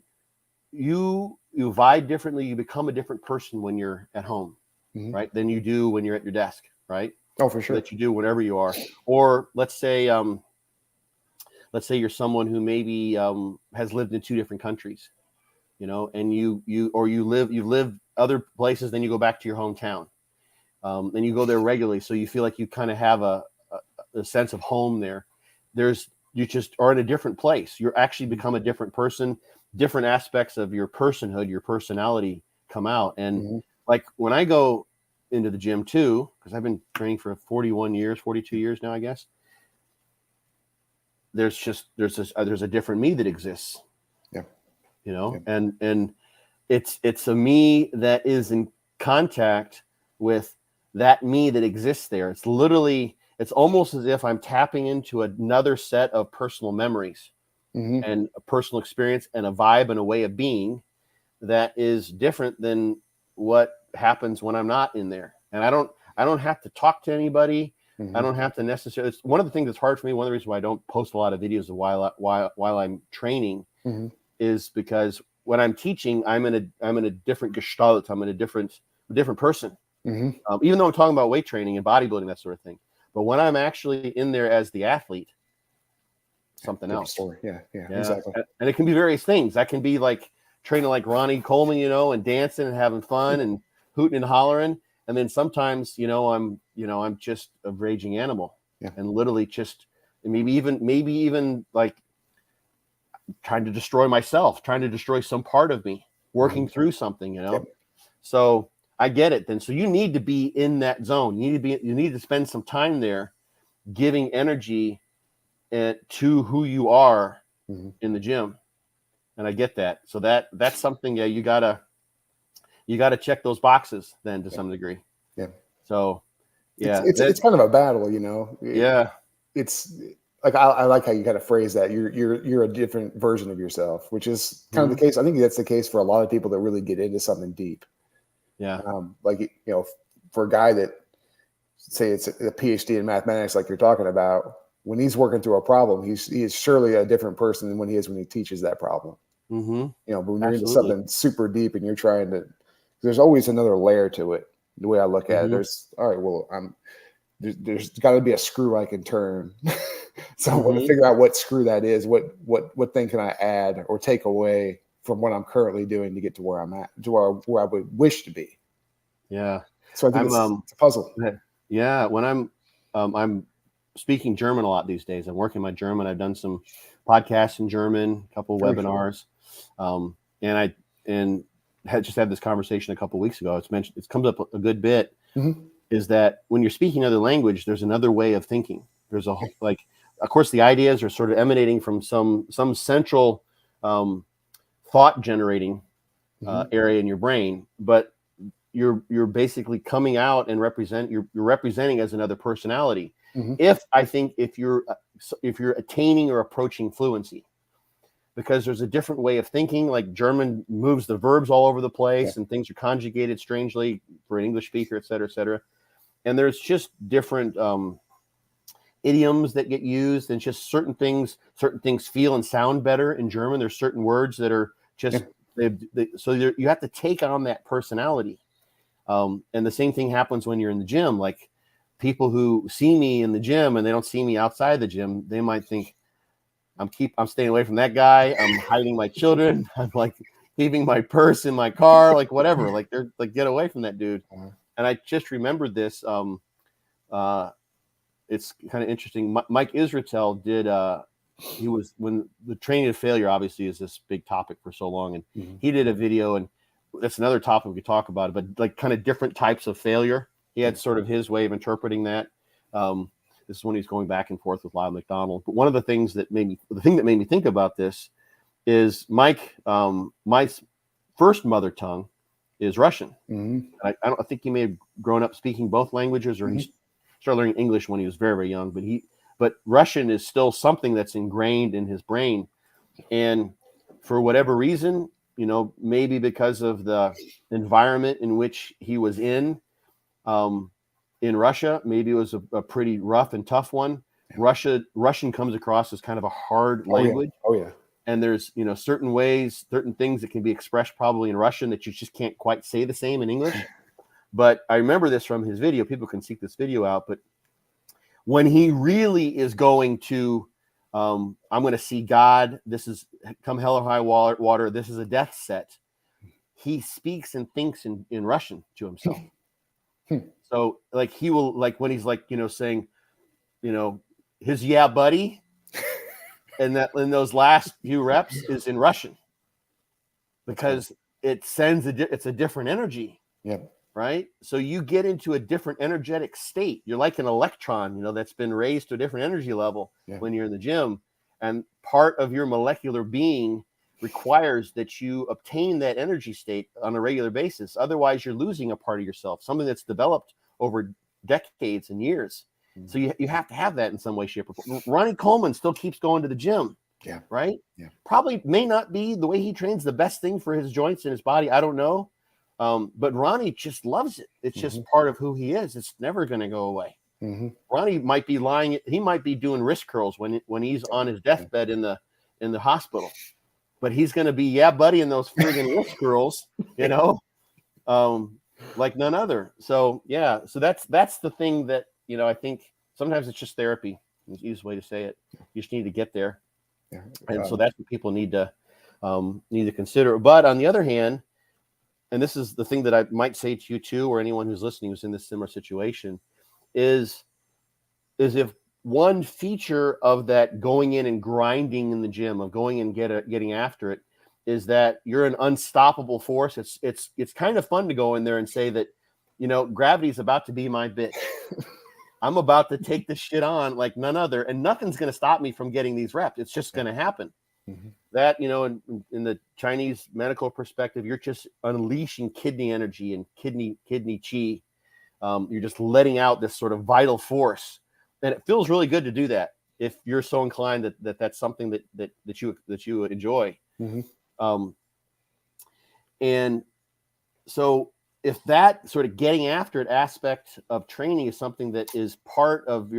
you vibe differently. You become a different person when you're at home, right? Than you do when you're at your desk, right? Oh, for sure. That you do whenever you are. Or let's say let's say you're someone who maybe has lived in 2 different countries, and you live other places, then you go back to your hometown, and you go there regularly, so you feel like you kind of have a sense of home there. You just are in a different place. You're actually become a different person. Different aspects of your personhood, your personality come out. And like when I go into the gym too, because I've been training for 42 years now, I guess. There's a different me that exists. Yeah. And it's a me that is in contact with that me that exists there. It's almost as if I'm tapping into another set of personal memories and a personal experience and a vibe and a way of being that is different than what happens when I'm not in there. And I don't have to talk to anybody. I don't have to necessarily. It's one of the things that's hard for me. One of the reasons why I don't post a lot of videos of while I'm training is because when I'm teaching, I'm in a different gestalt. I'm in a different person. Even though I'm talking about weight training and bodybuilding, that sort of thing. But when I'm actually in there as the athlete, something else. Story. Yeah, exactly. And it can be various things. That can be like training like Ronnie Coleman, and dancing and having fun and hooting and hollering. And then sometimes, I'm just a raging animal and literally just maybe even like trying to destroy myself, trying to destroy some part of me, working through something, So I get it then. So you need to be in that zone. You need to spend some time there giving energy to who you are in the gym. And I get that. So that's something you gotta check those boxes then to some degree. Yeah. So it's kind of a battle, It's like I like how you kind of phrase that. You're a different version of yourself, which is kind of the case. I think that's the case for a lot of people that really get into something deep. Yeah. For a guy that say it's a PhD in mathematics, like you're talking about, when he's working through a problem, he is surely a different person than when he teaches that problem. But when you're into something super deep and you're trying to, there's always another layer to it. The way I look at it, there's got to be a screw I can turn. So I want to figure out what screw that is. What thing can I add or take away from what I'm currently doing to get to where I'm at, to where I would wish to be. Yeah. So I think it's a puzzle. Yeah. When I'm speaking German a lot these days. I'm working my German. I've done some podcasts in German, a couple of webinars. And I just had this conversation a couple of weeks ago. It comes up a good bit, is that when you're speaking another language, there's another way of thinking. There's of course, the ideas are sort of emanating from some central thought generating area in your brain, but you're basically coming out and you're representing as another personality. If you're attaining or approaching fluency, because there's a different way of thinking. Like German moves the verbs all over the place and things are conjugated strangely for an English speaker, et cetera, et cetera. And there's just different idioms that get used, and just certain things feel and sound better in German. There's certain words that are just, so you have to take on that personality. And the same thing happens when you're in the gym. Like people who see me in the gym and they don't see me outside the gym, they might think I'm staying away from that guy. I'm hiding my children. I'm like leaving my purse in my car, like whatever, like they're like, get away from that dude. And I just remembered this. It's kind of interesting. Mike Israetel did, when the training of failure obviously is this big topic for so long. And he did a video, and that's another topic we could talk about, but like kind of different types of failure. He had sort of his way of interpreting that. This is when he's going back and forth with Lyle McDonald. But one of the things that made me think about this is my first mother tongue is Russian. I think he may have grown up speaking both languages, or he started learning English when he was very, very young. But Russian is still something that's ingrained in his brain. And for whatever reason, maybe because of the environment in which he was in Russia, maybe it was a pretty rough and tough one. Russian comes across as kind of a hard language. Oh yeah. And there's, certain ways, certain things that can be expressed probably in Russian that you just can't quite say the same in English. But I remember this from his video. People can seek this video out. But when he really is going to I'm going to see God. This is come hell or high water. This is a death set. He speaks and thinks in Russian to himself. So like he will, like when he's like, saying, his yeah, buddy. And that in those last few reps is in Russian because it sends it's a different energy. Yeah. Right. So you get into a different energetic state. You're like an electron, that's been raised to a different energy level when you're in the gym. And part of your molecular being requires that you obtain that energy state on a regular basis. Otherwise, you're losing a part of yourself, something that's developed over decades and years. So you have to have that in some way, shape, or form. Ronnie Coleman still keeps going to the gym. Yeah. Right. Yeah. Probably may not be the way he trains the best thing for his joints and his body. I don't know. But Ronnie just loves it. It's just part of who he is. It's never going to go away. Ronnie might be lying. He might be doing wrist curls when he's on his deathbed in the hospital, but he's going to be, yeah, buddy, in those friggin' wrist curls, like none other. So, yeah. So that's the thing that, I think sometimes it's just therapy. It's the easiest way to say it. You just need to get there. Yeah. And so that's what people need to consider. But on the other hand, and this is the thing that I might say to you too, or anyone who's listening who's in this similar situation, is if one feature of that going in and grinding in the gym, of going and getting after it, is that you're an unstoppable force. It's kind of fun to go in there and say that, gravity's about to be my bitch. I'm about to take this shit on like none other, and nothing's going to stop me from getting these reps. It's just going to happen. That, in the Chinese medical perspective, you're just unleashing kidney energy and kidney chi. You're just letting out this sort of vital force, and it feels really good to do that if you're so inclined that's something that you enjoy. And so if that sort of getting after it aspect of training is something that is part of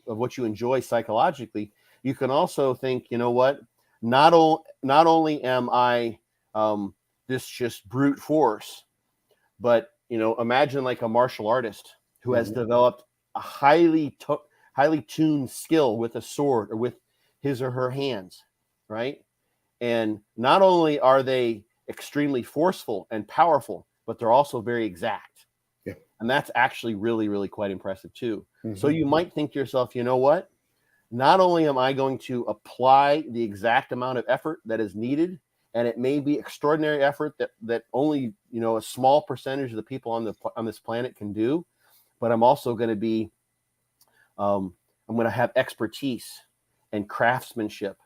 what you enjoy psychologically, you can also think, what? Not only am I this just brute force, but imagine like a martial artist who has developed a highly tuned skill with a sword or with his or her hands, right? And not only are they extremely forceful and powerful, but they're also very exact. Yeah. And that's actually really, really quite impressive too. So you might think to yourself, what? Not only am I going to apply the exact amount of effort that is needed, and it may be extraordinary effort that only a small percentage of the people on this planet can do, but I'm also going to be I'm going to have expertise and craftsmanship,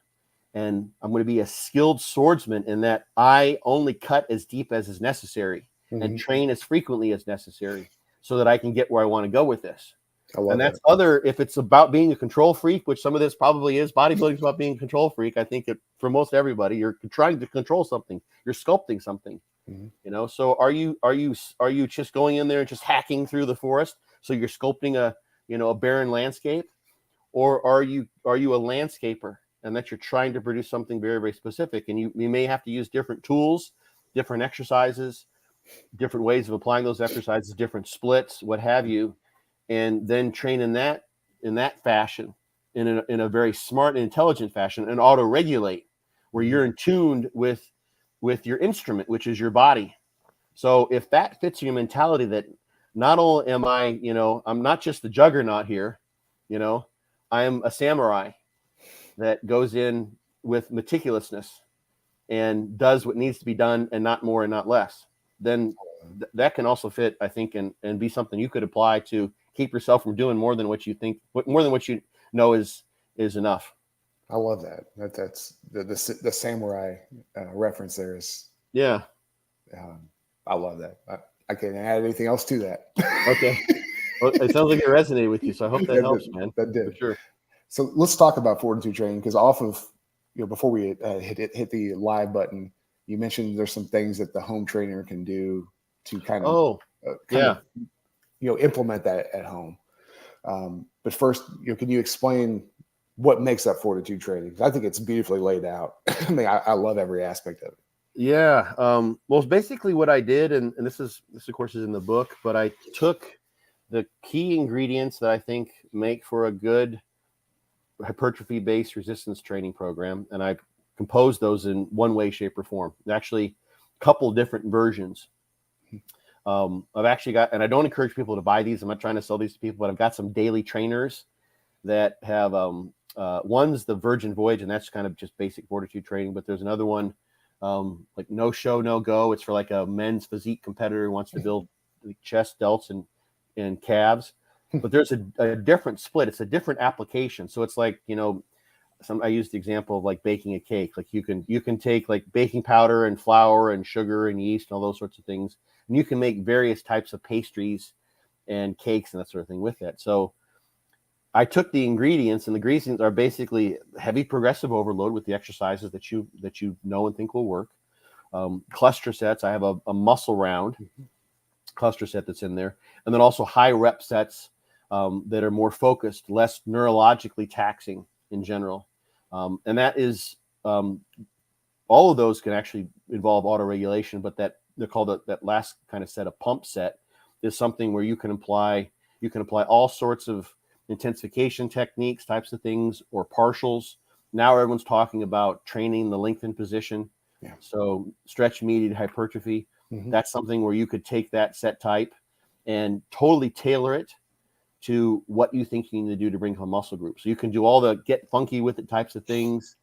and I'm going to be a skilled swordsman in that I only cut as deep as is necessary and train as frequently as necessary so that I can get where I want to go with this. And that's if it's about being a control freak, which some of this probably is. Bodybuilding is about being a control freak. I think for most everybody, you're trying to control something. You're sculpting something, So are you just going in there and just hacking through the forest? So you're sculpting a barren landscape, or are you a landscaper and that you're trying to produce something very, very specific? And you may have to use different tools, different exercises, different ways of applying those exercises, different splits, what have you. And then train in that fashion, in a very smart and intelligent fashion, and auto-regulate, where you're in tune with your instrument, which is your body. So if that fits your mentality, that not only am I, I'm not just the juggernaut here, I am a samurai that goes in with meticulousness and does what needs to be done, and not more and not less. Then that can also fit, I think, and be something you could apply to keep yourself from doing more than what you think, more than what you know is enough. I love that. That's the samurai reference there is. Yeah. I love that. I can't add anything else to that. Okay. Well, it sounds like it resonated with you, so I hope that helps, man. That did. For sure. So let's talk about fortitude training, because off of, before we hit the live button, you mentioned there's some things that the home trainer can do to kind of implement that at home. But first, can you explain what makes up fortitude training? Because I think it's beautifully laid out. I mean, I love every aspect of it. Yeah. Well, basically what I did, and this of course is in the book, but I took the key ingredients that I think make for a good hypertrophy-based resistance training program, and I composed those in one way, shape, or form. Actually, a couple different versions. I've actually got, and I don't encourage people to buy these. I'm not trying to sell these to people, but I've got some daily trainers that have one's the Virgin Voyage, and that's kind of just basic fortitude training. But there's another one, like No Show, No Go. It's for like a men's physique competitor who wants to build chest, delts, and calves. But there's a different split. It's a different application. So it's like, I used the example of like baking a cake. Like you can take like baking powder and flour and sugar and yeast and all those sorts of things, and you can make various types of pastries and cakes and that sort of thing with that. So I took the ingredients, and the ingredients are basically heavy progressive overload with the exercises that you know and think will work. Cluster sets. I have a muscle round cluster set that's in there, and then also high rep sets that are more focused, less neurologically taxing in general. And that is all of those can actually involve autoregulation, but that they're called that last kind of set, a pump set, is something where you can apply all sorts of intensification techniques, types of things, or partials. Now everyone's talking about training the lengthened position. Yeah. So stretch mediated hypertrophy. That's something where you could take that set type and totally tailor it to what you think you need to do to bring home muscle group. So you can do all the get funky with it types of things,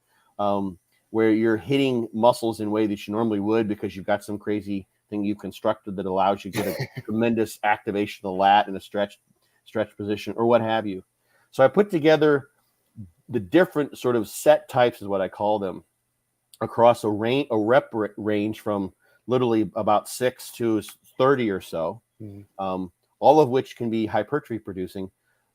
where you're hitting muscles in a way that you normally would because you've got some crazy thing you've constructed that allows you to get a tremendous activation of the lat in a stretch position or what have you. So I put together the different sort of set types, is what I call them, across a rep range from literally about 6 to 30 or so, all of which can be hypertrophy producing,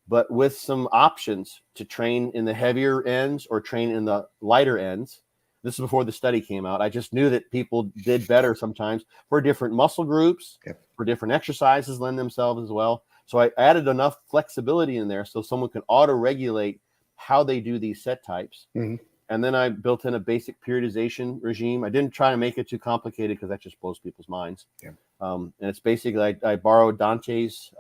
but with some options to train in the heavier ends or train in the lighter ends. This is before the study came out. I just knew that people did better sometimes for different muscle groups, for different exercises lend themselves as well. So I added enough flexibility in there so someone can auto-regulate how they do these set types. And then I built in a basic periodization regime. I didn't try to make it too complicated because that just blows people's minds. And it's basically, I borrowed Dante's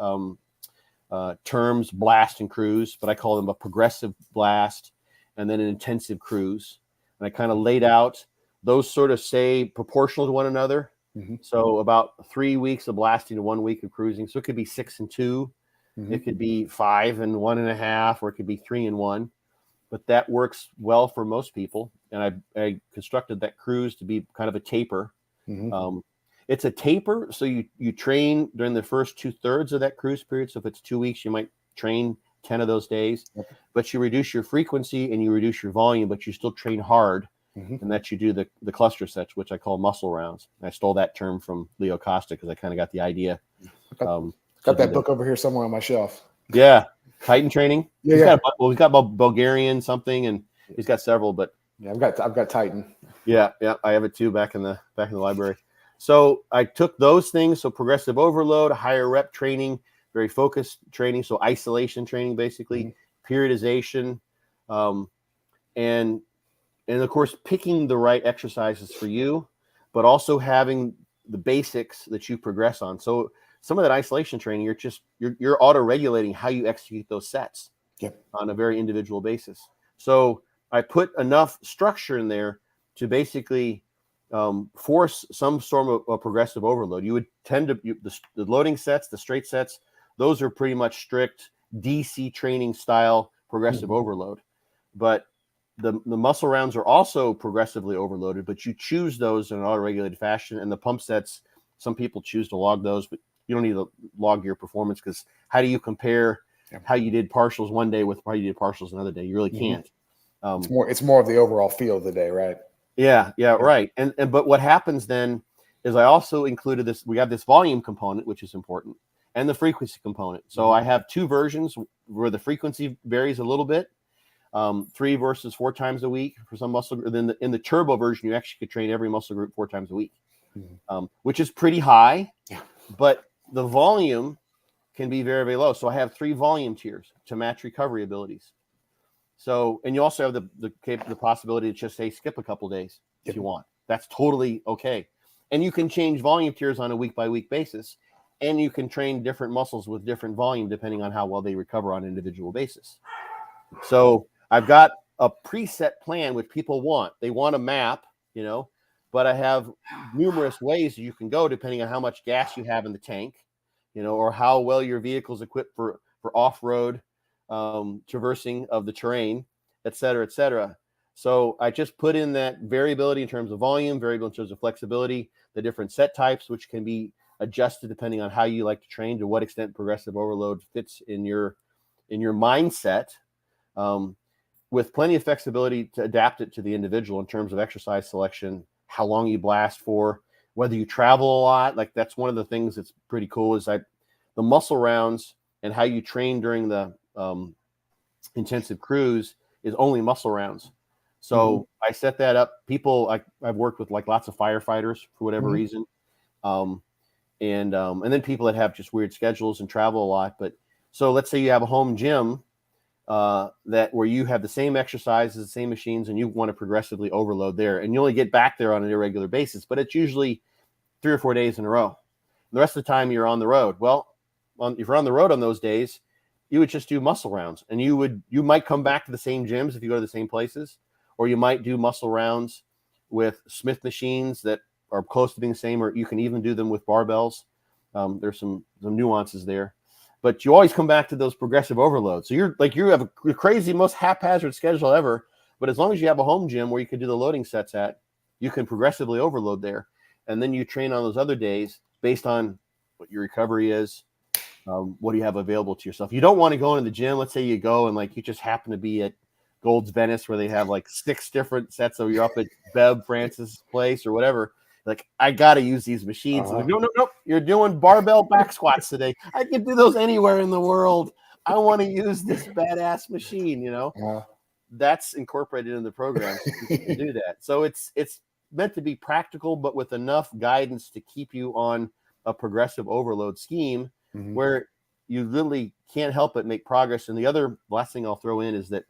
terms, blast and cruise, but I call them a progressive blast and then an intensive cruise. And I kind of laid out those sort of say proportional to one another. So about 3 weeks of blasting to 1 week of cruising. So it could be 6 and 2. It could be 5 and 1.5, or it could be 3 and 1. But that works well for most people. And I constructed that cruise to be kind of a taper. It's a taper. So you train during the first 2/3 of that cruise period. So if it's 2 weeks, you might train 10 of those days, but you reduce your frequency and you reduce your volume, but you still train hard. And that you do the cluster sets, which I call muscle rounds. And I stole that term from Leo Costa because I kind of got the idea. Got that book over here somewhere on my shelf. Yeah. Titan training. He's got Bulgarian something, and he's got several, but I've got Titan. Yeah. I have it too back in the library. So I took those things. So progressive overload, higher rep training, very focused training. So isolation training, basically, periodization, and of course, picking the right exercises for you, but also having the basics that you progress on. So some of that isolation training, you're auto-regulating how you execute those sets on a very individual basis. So I put enough structure in there to basically force some sort of a progressive overload. You would tend to the loading sets, the straight sets, those are pretty much strict DC training style progressive overload. But the muscle rounds are also progressively overloaded, but you choose those in an auto-regulated fashion. And the pump sets, some people choose to log those, but you don't need to log your performance, because how do you compare how you did partials one day with how you did partials another day? You really can't. It's more of the overall feel of the day, right? Yeah, right. And but what happens then is I also included this. We have this volume component, which is important, and the frequency component. So I have 2 versions where the frequency varies a little bit. 3 versus 4 times a week for some muscle. Then in the turbo version, you actually could train every muscle group 4 times a week, which is pretty high. But the volume can be very, very low. So I have 3 volume tiers to match recovery abilities. So, and you also have the possibility to just say skip a couple days if you want. That's totally okay. And you can change volume tiers on a week by week basis, and you can train different muscles with different volume depending on how well they recover on an individual basis. So I've got a preset plan which people want. They want a map, but I have numerous ways you can go depending on how much gas you have in the tank, or how well your vehicle's equipped for off-road traversing of the terrain, et cetera, et cetera. So I just put in that variability in terms of volume, variable in terms of flexibility, the different set types, which can be adjusted depending on how you like to train, to what extent progressive overload fits in your mindset, with plenty of flexibility to adapt it to the individual in terms of exercise selection, how long you blast for, whether you travel a lot. Like, that's one of the things that's pretty cool is the muscle rounds and how you train during the intensive cruise is only muscle rounds. So I set that up. People, I've worked with like lots of firefighters for whatever reason. And then people that have just weird schedules and travel a lot. But so let's say you have a home gym where you have the same exercises, the same machines, and you want to progressively overload there. And you only get back there on an irregular basis, but it's usually 3 or 4 days in a row. And the rest of the time you're on the road. Well, if you're on the road on those days, you would just do muscle rounds, and you might come back to the same gyms if you go to the same places, or you might do muscle rounds with Smith machines that are close to being the same, or you can even do them with barbells. There's some nuances there, but you always come back to those progressive overloads. So you have a crazy, most haphazard schedule ever, but as long as you have a home gym where you can do the loading sets at, you can progressively overload there. And then you train on those other days based on what your recovery is. What do you have available to yourself? You don't want to go into the gym. Let's say you go and like you just happen to be at Gold's Venice where they have like 6 different sets. So you're up at Bev Francis' place or whatever. Like, I got to use these machines. Like, no. You're doing barbell back squats today. I can do those anywhere in the world. I want to use this badass machine, That's incorporated in the program to do that. So it's meant to be practical, but with enough guidance to keep you on a progressive overload scheme where you literally can't help but make progress. And the last thing I'll throw in is that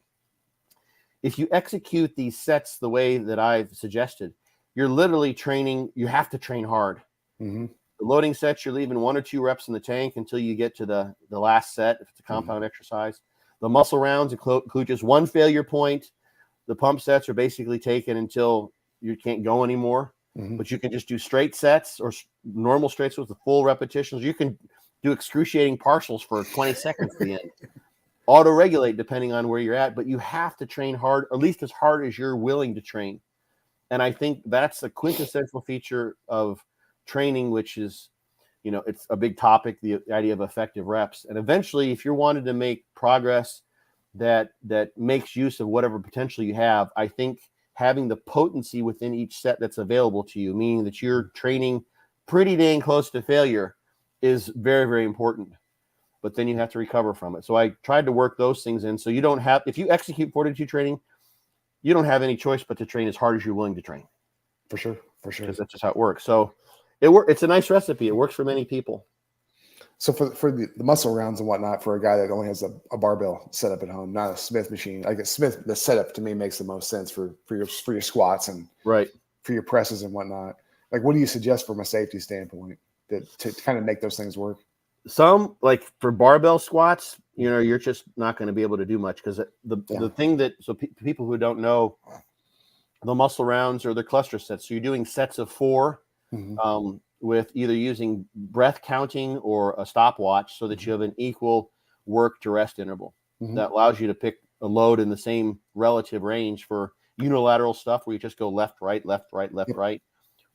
if you execute these sets the way that I've suggested, you're literally training. You have to train hard. The loading sets, you're leaving 1 or 2 reps in the tank until you get to the last set, if it's a compound exercise. The muscle rounds include just 1 failure point. The pump sets are basically taken until you can't go anymore. But you can just do straight sets or normal straights with the full repetitions. You can do excruciating partials for 20 seconds at the end. Auto-regulate depending on where you're at, but you have to train hard, at least as hard as you're willing to train. And I think that's a quintessential feature of training, which is, it's a big topic, the idea of effective reps. And eventually, if you're wanting to make progress that makes use of whatever potential you have, I think having the potency within each set that's available to you, meaning that you're training pretty dang close to failure, is very, very important. But then you have to recover from it. So I tried to work those things in. So you don't have, if you execute fortitude training, you don't have any choice but to train as hard as you're willing to train. For sure. Because that's just how it works. So it's a nice recipe. It works for many people. So for the muscle rounds and whatnot, for a guy that only has a barbell set up at home, not a Smith machine, I guess the setup to me makes the most sense for your squats and for your presses and whatnot. Like, what do you suggest from a safety standpoint to kind of make those things work? Some, like for barbell squats, you're just not going to be able to do much because the thing that, so people who don't know, the muscle rounds or the cluster sets. So you're doing sets of 4 with either using breath counting or a stopwatch so that you have an equal work to rest interval. That allows you to pick a load in the same relative range for unilateral stuff where you just go left, right, left, right, left, right,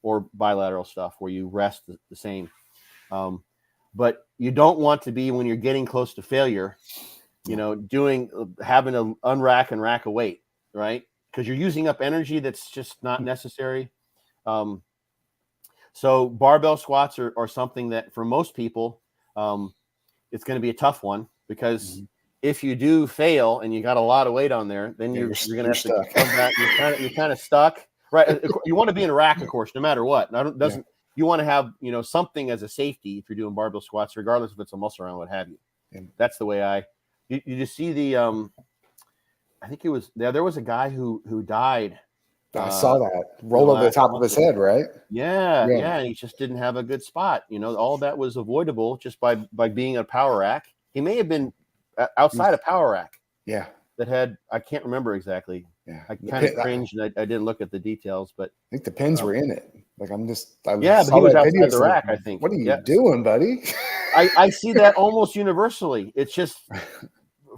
or bilateral stuff where you rest the same. But you don't want to be, when you're getting close to failure, having to unrack and rack a weight, right? Because you're using up energy that's just not necessary. So barbell squats are something that for most people, it's going to be a tough one because if you do fail and you got a lot of weight on there, then you're going to have to come back. You're kind of stuck, right? You want to be in a rack, of course, no matter what. You want to have, something as a safety if you're doing barbell squats, regardless if it's a muscle round, what have you. And that's the way you just see the, I think it was there was a guy who died. I saw that rolled over the top of his head, right? Yeah. And he just didn't have a good spot. All that was avoidable just by being a power rack. He may have been outside a power rack. Yeah. that had, I can't remember exactly. Yeah. I kind of cringed and I didn't look at the details, but I think the pins were in it. Like I yeah, but saw he was that video. outside It's the like, rack, I think. what are you Yes. doing, buddy? I see that almost universally. It's just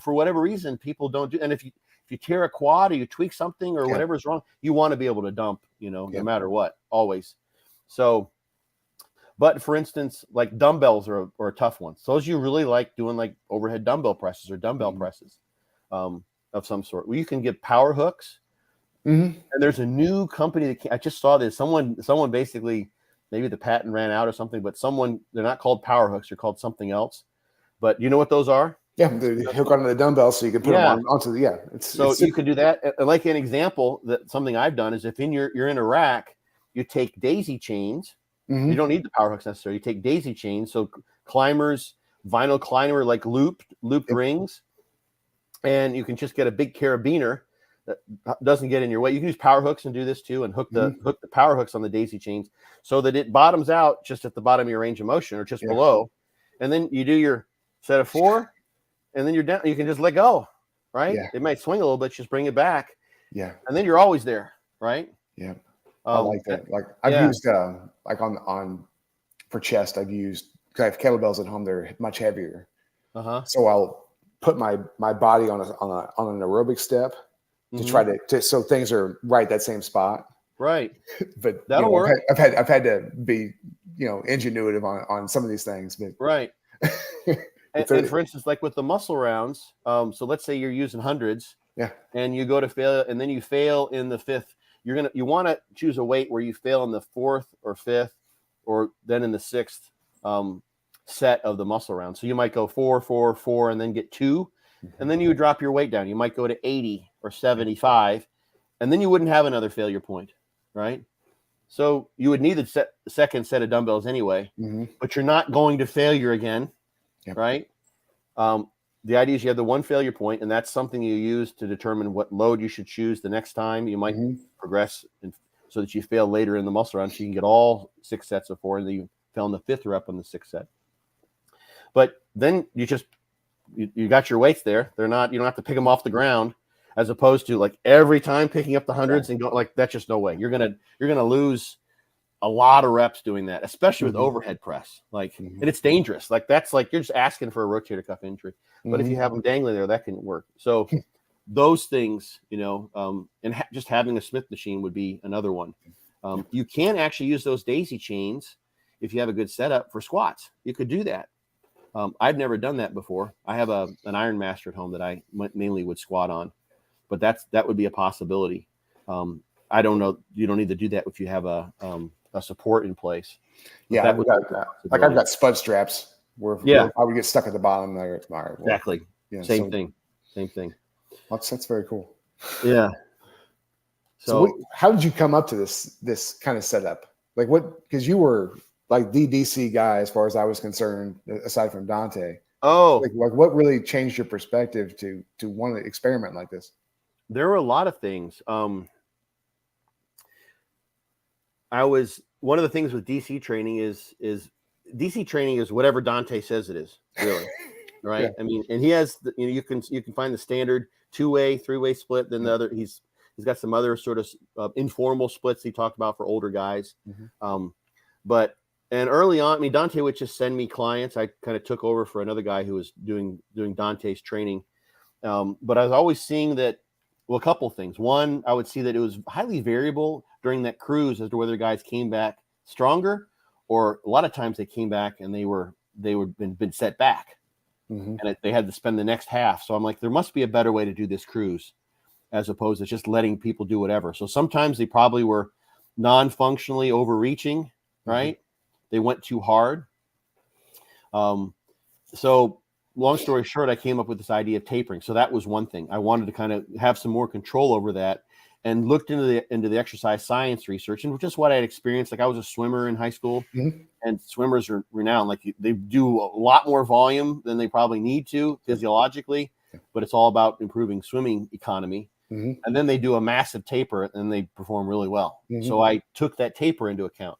for whatever reason, people don't do. And if you tear a quad or you tweak something or whatever's wrong, you want to be able to dump, no matter what, always. So, but for instance, like dumbbells are a tough one. So as you really like doing like overhead dumbbell presses or dumbbell presses of some sort, well, you can get power hooks. And there's a new company that I just saw this. Someone basically, maybe the patent ran out or something, but they're not called power hooks, they're called something else. But you know what those are? Yeah, they hook onto the dumbbell so you can put them onto the you could do that. And like an example, that something I've done is if you're in a rack, you take daisy chains. You don't need the power hooks necessarily. You take daisy chains, so climbers, vinyl climber, like looped rings, and you can just get a big carabiner that doesn't get in your way. You can use power hooks and do this too, and hook the power hooks on the daisy chains so that it bottoms out just at the bottom of your range of motion or just below, and then you do your set of 4, and then you're down. You can just let go, right? It might swing a little bit, just bring it back, and then you're always there, right? Yeah. I like that. Like I've used like on for chest, I've used, because I have kettlebells at home, they're much heavier. So I'll put my body on an aerobic step to try to so things are right that same spot. Right. But that'll work. I've had to be ingenuitive on some of these things. But right. and for instance, like with the muscle rounds, so let's say you're using hundreds. And you go to fail, and then you fail in the 5th. You want to choose a weight where you fail in the 4th or 5th, or then in the 6th set of the muscle round. So you might go 4, 4, 4, and then get 2, and then you would drop your weight down. You might go to 80 or 75, and then you wouldn't have another failure point, right? So you would need the second set of dumbbells anyway, but you're not going to failure again, right? The idea is you have the one failure point, and that's something you use to determine what load you should choose the next time. You might progress so that you fail later in the muscle round, so you can get all 6 sets of 4, and then you fail in the 5th rep on the 6th set. But then you got your weights there. You don't have to pick them off the ground, as opposed to like every time picking up the hundreds and going like that's just no way. You're gonna lose a lot of reps doing that, especially with overhead press. Like, and it's dangerous. Like that's like you're just asking for a rotator cuff injury. But if you have them dangling there, that can work. So those things, and just having a Smith machine would be another one. You can actually use those daisy chains if you have a good setup for squats. You could do that. I've never done that before. I have an Iron Master at home that I mainly would squat on, but that would be a possibility. I don't know. You don't need to do that if you have a support in place. Yeah, I've got spud straps where I would get stuck at the bottom there. It's my exactly. Same thing. That's very cool. Yeah. So how did you come up to this kind of setup? Like because you were like the DC guy as far as I was concerned, aside from Dante. Oh, like what really changed your perspective to want to experiment like this? There were a lot of things. One of the things with DC training is DC training is whatever Dante says it is, really, right? I mean, and he has you can find the standard 2-way, 3-way split. Then the other he's got some other sort of informal splits he talked about for older guys. And early on, I mean, Dante would just send me clients. I kind of took over for another guy who was doing Dante's training. But I was always seeing that, a couple of things. One, I would see that it was highly variable during that cruise as to whether guys came back stronger, or a lot of times they came back and they were been set back, and they had to spend the next half. So I'm like, there must be a better way to do this cruise, as opposed to just letting people do whatever. So sometimes they probably were non-functionally overreaching, right? They went too hard. So long story short, I came up with this idea of tapering. So that was one thing. I wanted to kind of have some more control over that, and looked into the exercise science research, and just what I had experienced. Like I was a swimmer in high school, and swimmers are renowned. Like they do a lot more volume than they probably need to physiologically, but it's all about improving swimming economy. And then they do a massive taper and they perform really well. So I took that taper into account.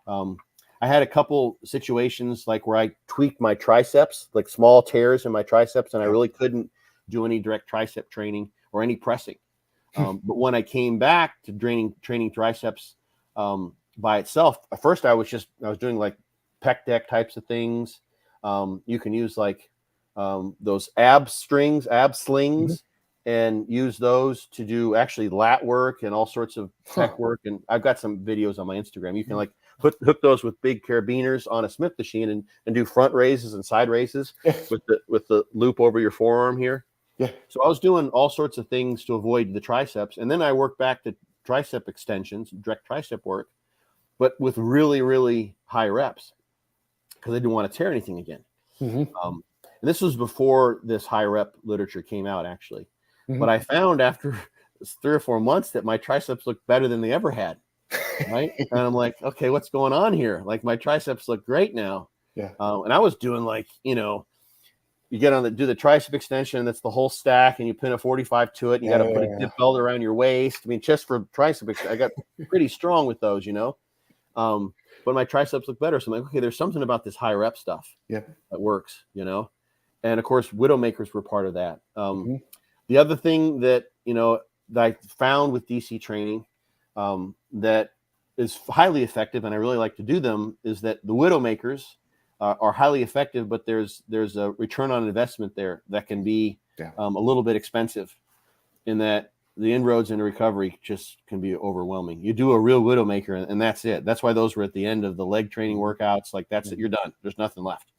I had a couple situations like where I tweaked my triceps, like small tears in my triceps, and I really couldn't do any direct tricep training or any pressing. But when I came back to training triceps by itself, at first I was doing like pec deck types of things. You can use like those ab slings, and use those to do actually lat work and all sorts of pec work. And I've got some videos on my Instagram. You can like hook those with big carabiners on a Smith machine and do front raises and side raises with the loop over your forearm here. Yeah. So I was doing all sorts of things to avoid the triceps. And then I worked back to tricep extensions, direct tricep work, but with really, really high reps because I didn't want to tear anything again. And this was before this high rep literature came out, actually. But I found after 3 or 4 months that my triceps looked better than they ever had. Right. And I'm like, okay, what's going on here? Like my triceps look great now. Yeah. And I was doing like, you get do the tricep extension, that's the whole stack, and you pin a 45 to it. And you got to put a dip belt around your waist. I mean, just for tricep, I got pretty strong with those, but my triceps look better. So I'm like, okay, there's something about this high rep stuff that works, And of course, Widowmakers were part of that. The other thing that, that I found with DC training that is highly effective, and I really like to do them, is that the Widowmakers are highly effective, but there's a return on investment there that can be a little bit expensive, in that the inroads into recovery just can be overwhelming. You do a real Widowmaker and that's it. That's why those were at the end of the leg training workouts. Like that's it, you're done. There's nothing left.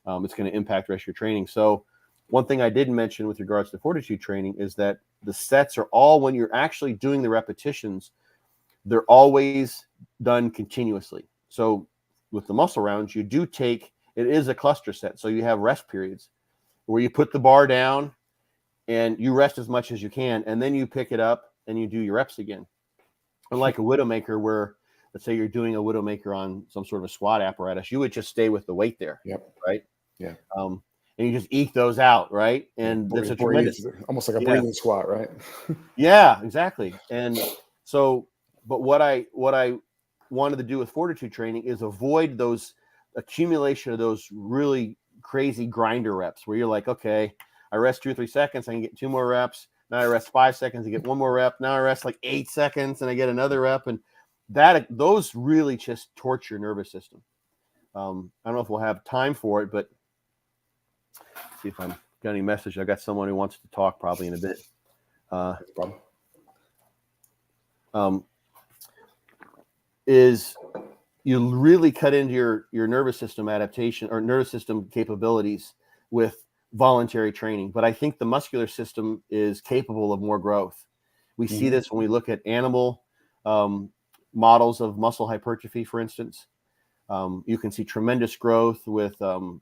It's going to impact the rest of your training. So one thing I didn't mention with regards to fortitude training is that the sets are all, when you're actually doing the repetitions, they're always done continuously. So with the muscle rounds, you do it is a cluster set. So you have rest periods where you put the bar down and you rest as much as you can, and then you pick it up and you do your reps again. Unlike a Widowmaker, where let's say you're doing a Widowmaker on some sort of a squat apparatus, you would just stay with the weight there. Right. Yeah. And you just eke those out. Right. And that's a tremendous, almost like a breathing squat. Right. Yeah, exactly. And so, but what I wanted to do with fortitude training is avoid those accumulation of those really crazy grinder reps where you're like, okay, I rest 2 or 3 seconds, I can get 2 more reps. Now I rest 5 seconds, I get 1 more rep. Now I rest like 8 seconds and I get another rep. And those really just torture your nervous system. I don't know if we'll have time for it, but see if I'm got any message. I got someone who wants to talk probably in a bit. Is you really cut into your nervous system adaptation or nervous system capabilities with voluntary training. But I think the muscular system is capable of more growth. We see this when we look at animal models of muscle hypertrophy, for instance. You can see tremendous growth with a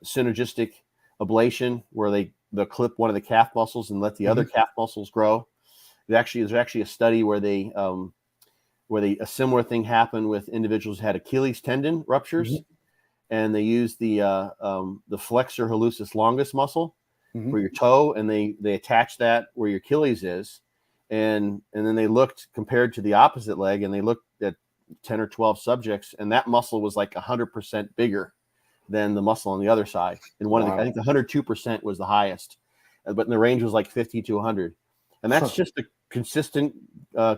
synergistic ablation, where they'll clip one of the calf muscles and let the other calf muscles grow. There's actually a study where a similar thing happened with individuals who had Achilles tendon ruptures, and they used the flexor hallucis longus muscle for your toe, and they attached that where your Achilles is, and then they looked compared to the opposite leg, and they looked at 10 or 12 subjects, and that muscle was like 100% bigger than the muscle on the other side. And I think the 102% was the highest, but the range was like 50 to 100, and that's just a consistent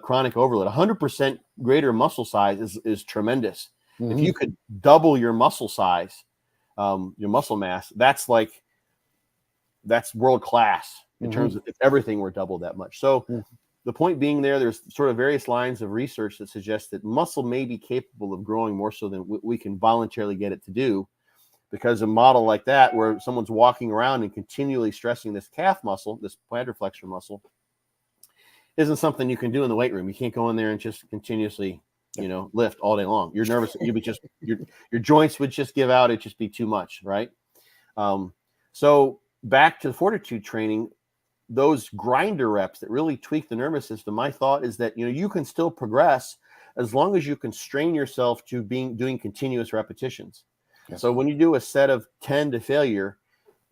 chronic overload. 100% greater muscle size is tremendous. If you could double your muscle size, your muscle mass, that's world class in terms of if everything were doubled that much. So the point being there's sort of various lines of research that suggest that muscle may be capable of growing more so than we can voluntarily get it to do, because a model like that, where someone's walking around and continually stressing this calf muscle, this plantar flexor muscle, isn't something you can do in the weight room. You can't go in there and just continuously, lift all day long. You're nervous. You'd be just your joints would just give out. It'd just be too much, right? So back to the fortitude training, those grinder reps that really tweak the nervous system. My thought is that you can still progress as long as you constrain yourself to doing continuous repetitions. Yes. So when you do a set of 10 to failure,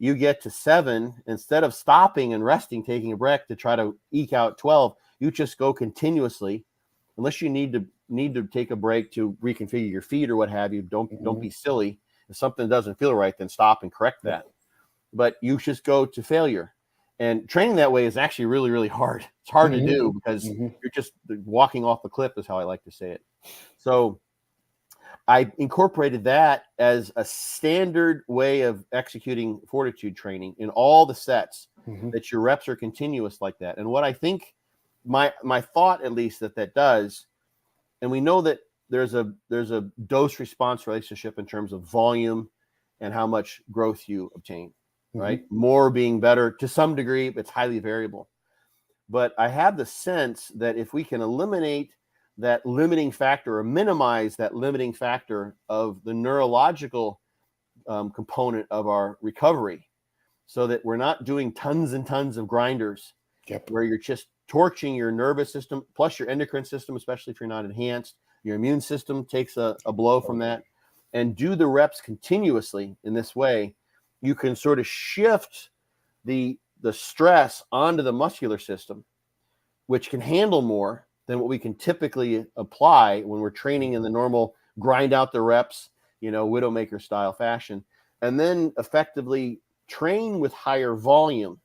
you get to 7, instead of stopping and resting, taking a break to try to eke out 12, you just go continuously, unless you need to take a break to reconfigure your feet or what have you. Don't be silly. If something doesn't feel right, then stop and correct that. But you just go to failure. And training that way is actually really, really hard. It's hard to do because you're just walking off the cliff is how I like to say it. So I incorporated that as a standard way of executing fortitude training in all the sets, that your reps are continuous like that. And what I think my thought, at least, that does, and we know that there's a dose response relationship in terms of volume and how much growth you obtain, right? More being better to some degree, it's highly variable. But I have the sense that if we can eliminate that limiting factor or minimize that limiting factor of the neurological component of our recovery, so that we're not doing tons and tons of grinders where you're just torching your nervous system plus your endocrine system, especially if you're not enhanced. Your immune system takes a blow from that, and do the reps continuously in this way. You can sort of shift the stress onto the muscular system, which can handle more than what we can typically apply when we're training in the normal grind out the reps, Widowmaker style fashion, and then effectively train with higher volume,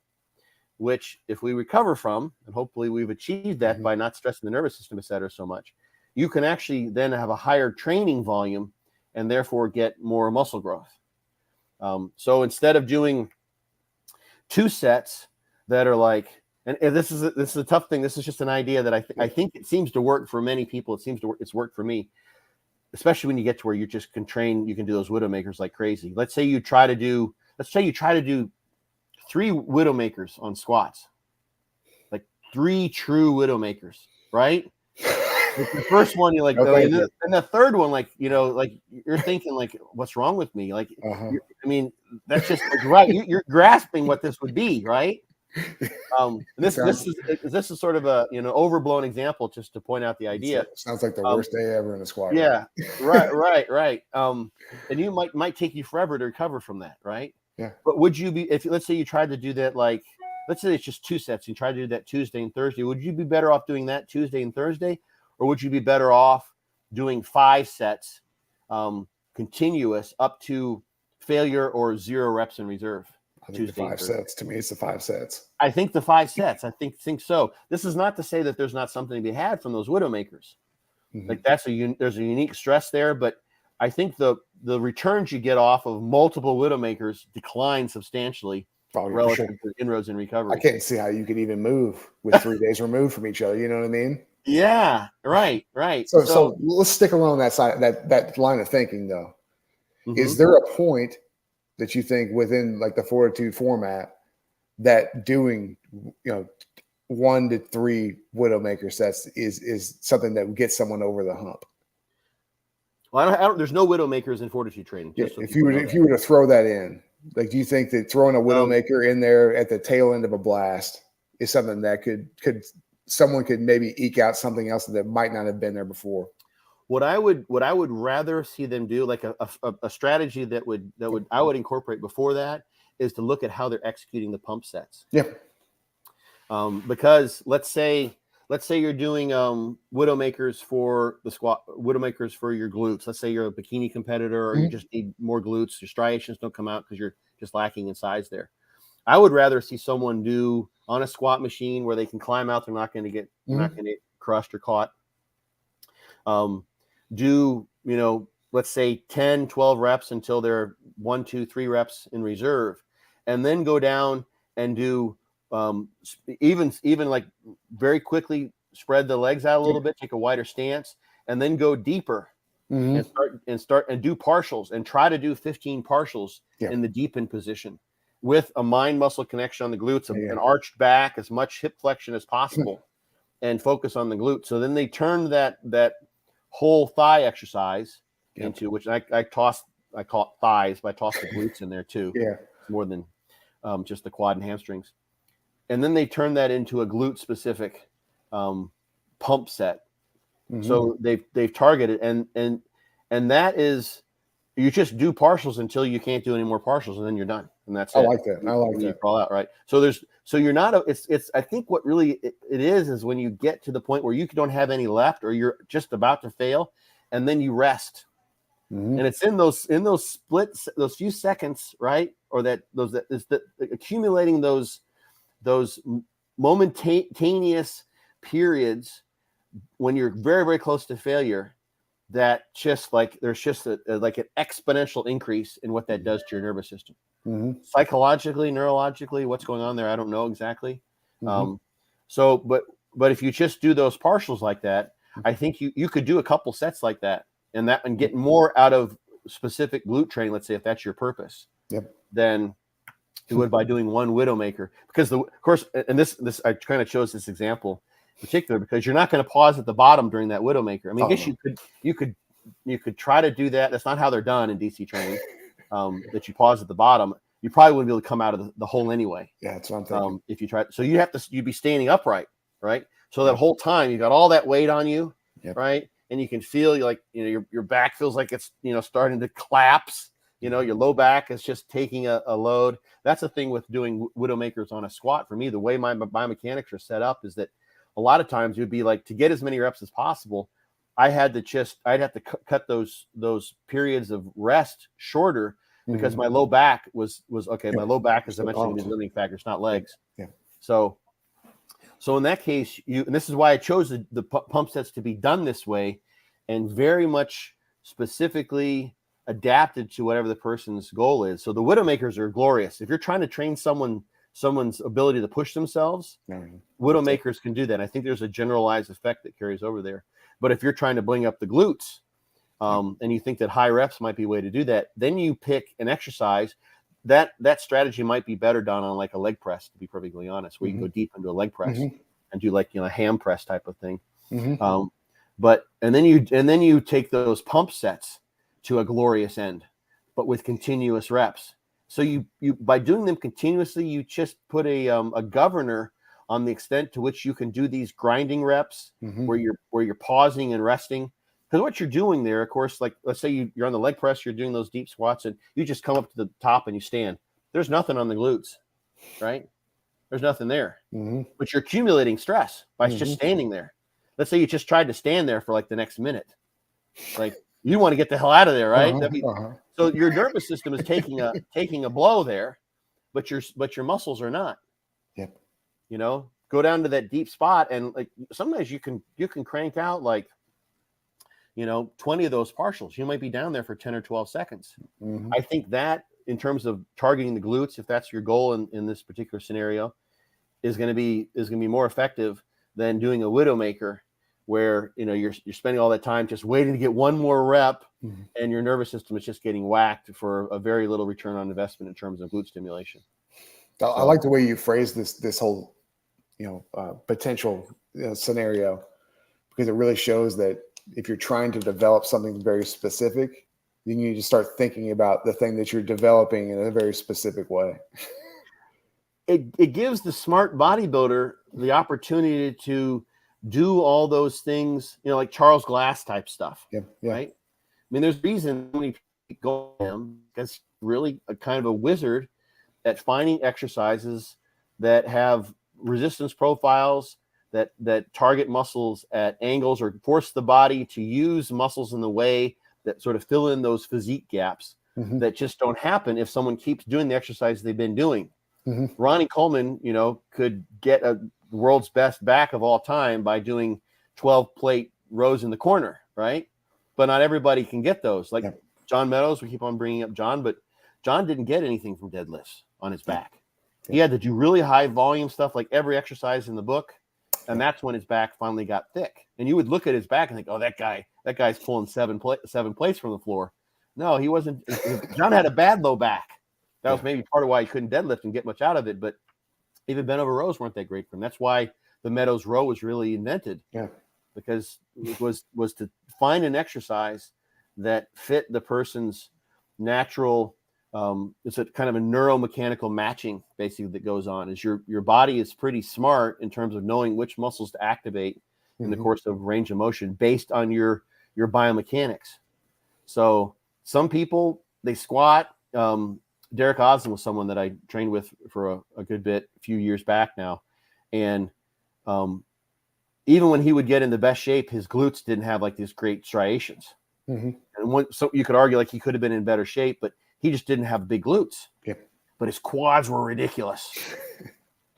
which if we recover from, and hopefully we've achieved that by not stressing the nervous system, et cetera, so much, you can actually then have a higher training volume and therefore get more muscle growth. So instead of doing 2 sets that are like, and this is a tough thing. This is just an idea that I think it seems to work for many people. It's worked for me, especially when you get to where you just can train. You can do those Widowmakers like crazy. Let's say you try to do 3 Widowmakers on squats, like 3 true Widowmakers, right? Like the first one, you're like, and the third one, like you're thinking, like, what's wrong with me? Like, I mean, that's just like, right. You're grasping what this would be, right? This is sort of a overblown example just to point out the idea. Sounds like the worst day ever in a squat. Yeah, right. And you might take you forever to recover from that, right? Yeah. But would you be, if let's say you tried to do that, like, let's say it's just 2 sets, you try to do that Tuesday and Thursday, would you be better off doing that Tuesday and Thursday? Or would you be better off doing 5 sets continuous up to failure or 0 reps in reserve? I think the 5 sets. To me, it's the 5 sets. I think the 5 sets. I think so. This is not to say that there's not something to be had from those Widowmakers. Like there's a unique stress there, but I think the returns you get off of multiple Widowmakers decline substantially relative to inroads in recovery. I can't see how you could even move with 3 days removed from each other. You know what I mean? Yeah, right. So let's stick along that side, that line of thinking, though. Is there a point that you think within like the fortitude format that doing 1 to 3 Widowmaker sets is something that gets someone over the hump? Well, there's no Widowmakers in fortitude training. Yeah, if you were to throw that in, like, do you think that throwing a Widowmaker in there at the tail end of a blast is something that someone could maybe eke out something else that might not have been there before? What I would rather see them do, like a strategy that I would incorporate before that, is to look at how they're executing the pump sets. Yeah. Because let's say you're doing Widowmakers for the squat, Widowmakers for your glutes. Let's say you're a bikini competitor, or you just need more glutes. Your striations don't come out because you're just lacking in size there. I would rather see someone do on a squat machine where they can climb out. They're not going to get crushed or caught. Do, let's say 10, 12 reps until they're 1, 2, 3 reps in reserve, and then go down and do even like very quickly spread the legs out a little bit, take a wider stance, and then go deeper and start and do partials, and try to do 15 partials in the deepen position with a mind muscle connection on the glutes, an arched back, as much hip flexion as possible, and focus on the glute. So then they turn that whole thigh exercise into, which I call it thighs, but I toss the glutes in there too. Yeah. It's more than just the quad and hamstrings. And then they turn that into a glute specific pump set. So they've targeted, and that is, you just do partials until you can't do any more partials, and then you're done. And that's it. I like that. You crawl out, right? So you're not it's I think what really it is when you get to the point where you don't have any left, or you're just about to fail, and then you rest. And it's in those splits, those few seconds, right? Or accumulating those momentaneous periods when you're very, very close to failure, that just like there's just like an exponential increase in what that does to your nervous system. Psychologically, neurologically, what's going on there, I don't know exactly. But if you just do those partials like that, I think you could do a couple sets like that and get more out of specific glute training, let's say, if that's your purpose, than you would by doing one Widowmaker. Because of course, and this I kind of chose this example in particular because you're not going to pause at the bottom during that Widowmaker. I mean, I guess you could try to do that. That's not how they're done in DC training. That you pause at the bottom, you probably wouldn't be able to come out of the hole anyway. Yeah, that's what I'm thinking. If you try, so you'd be standing upright, right? So that whole time you got all that weight on you, right? And you can feel like your back feels like it's starting to collapse. Your low back is just taking a load. That's the thing with doing Widowmakers on a squat. For me, the way my biomechanics are set up is that a lot of times you'd be like, to get as many reps as possible, I'd have to cut those periods of rest shorter because my low back was okay. My low back, as I mentioned, is limiting factor. It's not legs. So in that case, and this is why I chose the pump sets to be done this way, and very much specifically adapted to whatever the person's goal is. So the Widowmakers are glorious. If you're trying to train someone's ability to push themselves, Widowmakers can do that. I think there's a generalized effect that carries over there. But if you're trying to bring up the glutes, and you think that high reps might be a way to do that, then you pick an exercise that strategy might be better done on like a leg press, to be perfectly honest, where you can go deep into a leg press and do like a ham press type of thing. But then you take those pump sets to a glorious end, but with continuous reps. So you by doing them continuously, you just put a governor on the extent to which you can do these grinding reps where you're pausing and resting. Because what you're doing there, of course, like let's say you're on the leg press, you're doing those deep squats, and you just come up to the top and you stand. There's nothing on the glutes, right? There's nothing there. But you're accumulating stress by just standing there. Let's say you just tried to stand there for like the next minute. Like you want to get the hell out of there, right? So your nervous system is taking a blow there, but your muscles are not. Go down to that deep spot, and like sometimes you can crank out like 20 of those partials. You might be down there for 10 or 12 seconds. I think that in terms of targeting the glutes, if that's your goal in this particular scenario, is going to be more effective than doing a Widowmaker, where you're spending all that time just waiting to get one more rep, and your nervous system is just getting whacked for a very little return on investment in terms of glute stimulation. I like the way you phrase this whole potential scenario, because it really shows that if you're trying to develop something very specific, you need to start thinking about the thing that you're developing in a very specific way. It gives the smart bodybuilder the opportunity to do all those things, like Charles Glass type stuff. Right? I mean, there's reason many people go to him, because he's really a kind of a wizard at finding exercises that have resistance profiles that target muscles at angles or force the body to use muscles in the way that sort of fill in those physique gaps that just don't happen if someone keeps doing the exercise they've been doing. Ronnie Coleman, could get a world's best back of all time by doing 12 plate rows in the corner, right? But not everybody can get those. Like John Meadows, we keep on bringing up John, but John didn't get anything from deadlifts on his back. He had to do really high volume stuff, like every exercise in the book. And that's when his back finally got thick. And you would look at his back and think, oh, that guy's pulling seven plates from the floor. No, he wasn't. John had a bad low back. That was maybe part of why he couldn't deadlift and get much out of it. But even bent over rows weren't that great for him. That's why the Meadows row was really invented. Because it was to find an exercise that fit the person's natural. It's a kind of a neuromechanical matching basically that goes on. Is your body is pretty smart in terms of knowing which muscles to activate in the course of range of motion based on your biomechanics. So some people, they squat. Derek Osmond was someone that I trained with for a good bit a few years back now, and even when he would get in the best shape, his glutes didn't have like these great striations. And so you could argue like he could have been in better shape, but he just didn't have big glutes. But his quads were ridiculous.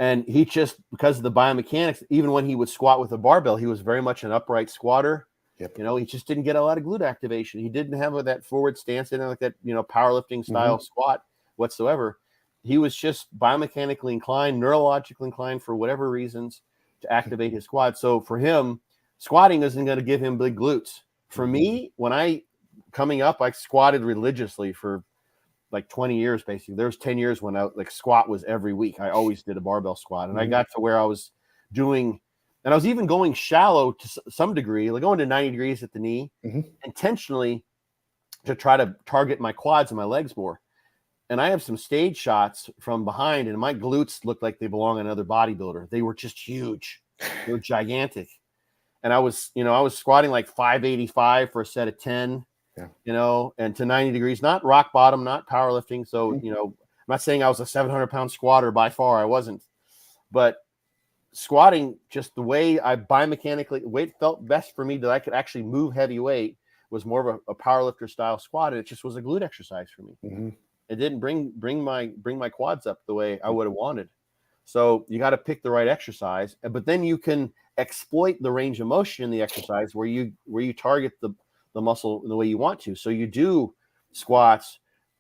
And he just, because of the biomechanics, even when he would squat with a barbell, he was very much an upright squatter. Yep. You know, he just didn't get a lot of glute activation. He didn't have that forward stance, didn't have like that, you know, powerlifting style squat whatsoever. He was just biomechanically inclined, neurologically inclined for whatever reasons to activate his quad. So for him, squatting isn't going to give him big glutes. For me, coming up, I squatted religiously for like 20 years, basically. There was 10 years when squat was every week. I always did a barbell squat. And I got to where I was doing, and I was even going shallow to some degree, like going to 90 degrees at the knee, intentionally to try to target my quads and my legs more. And I have some stage shots from behind, and my glutes looked like they belong in another bodybuilder. They were just huge. They were gigantic. And I was squatting like 585 for a set of 10, you know, and to 90 degrees, not rock bottom, not powerlifting. So, you know, I'm not saying I was a 700-pound squatter by far. I wasn't. But squatting, just the way I biomechanically, the way it felt best for me that I could actually move heavy weight was more of a powerlifter style squat. And it just was a glute exercise for me. It didn't bring my quads up the way I would have wanted. So you got to pick the right exercise, but then you can exploit the range of motion in the exercise where you target the muscle in the way you want to. So you do squats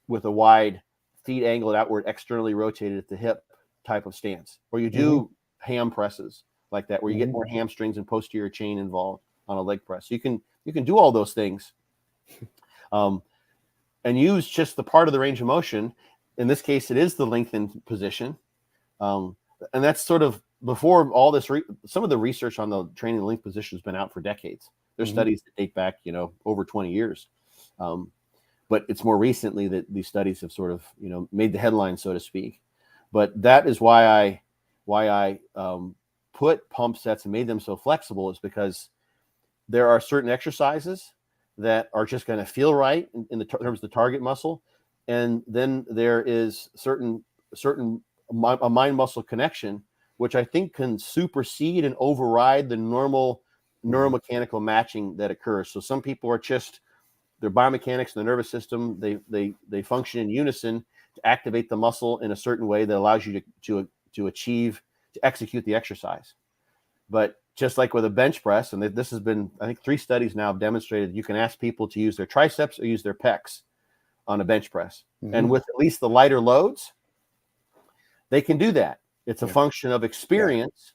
with a wide feet angled outward, externally rotated at the hip type of stance, or you do ham presses like that, where you get more hamstrings and posterior chain involved on a leg press. So you can do all those things, and use just the part of the range of motion. In this case, it is the lengthened position. And that's sort of before all this, some of the research on the training length position has been out for decades. There's studies that date back, you know, over 20 years. But it's more recently that these studies have sort of, you know, made the headlines, so to speak. But that is why I put pump sets and made them so flexible, is because there are certain exercises that are just going to feel right in terms of the target muscle. And then there is a mind muscle connection, which I think can supersede and override the normal neuromechanical matching that occurs. So some people are just, their biomechanics, the nervous system, they function in unison to activate the muscle in a certain way that allows you to execute the exercise. But just like with a bench press, and this has been, I think 3 studies now have demonstrated, you can ask people to use their triceps or use their pecs on a bench press. And with at least the lighter loads, they can do that. It's a function of experience,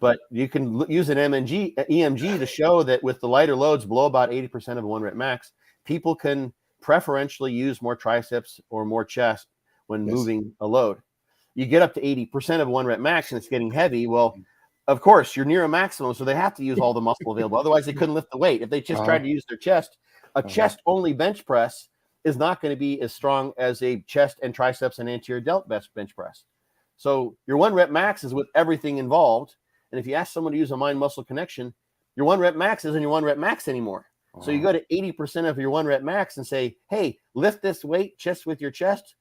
but you can use an EMG to show that with the lighter loads below about 80% of a 1 rep max, people can preferentially use more triceps or more chest when moving a load. You get up to 80% of 1 rep max and it's getting heavy. Well, of course, you're near a maximum, so they have to use all the muscle available. Otherwise, they couldn't lift the weight. If they just tried to use their chest, a chest-only bench press is not going to be as strong as a chest and triceps and anterior delt bench press. So your 1 rep max is with everything involved. And if you ask someone to use a mind-muscle connection, your 1 rep max isn't your 1 rep max anymore. So you go to 80% of your 1 rep max and say, hey, lift this weight just with your chest.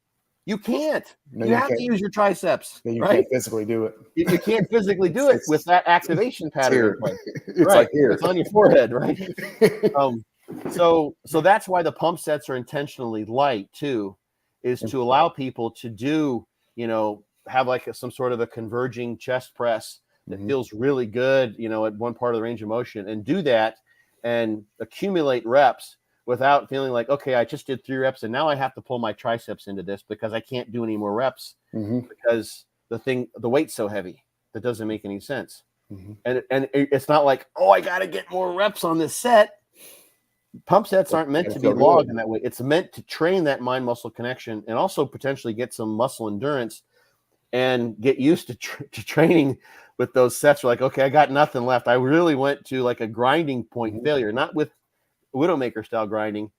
You can't. No, you have to use your triceps. You can't physically do it. You can't physically do it with that activation pattern. It's like here. It's on your forehead, right? So that's why the pump sets are intentionally light too, is to allow people to do, you know, have like some sort of a converging chest press that feels really good, you know, at one part of the range of motion, and do that and accumulate reps without feeling like, okay, I just did 3 reps and now I have to pull my triceps into this because I can't do any more reps because the weight's so heavy. That doesn't make any sense. And it's not like, oh, I got to get more reps on this set. Pump sets aren't meant to be logged in that way. It's meant to train that mind-muscle connection and also potentially get some muscle endurance and get used to training with those sets. You're like, okay, I got nothing left. I really went to like a grinding point failure, not with Widowmaker style grinding.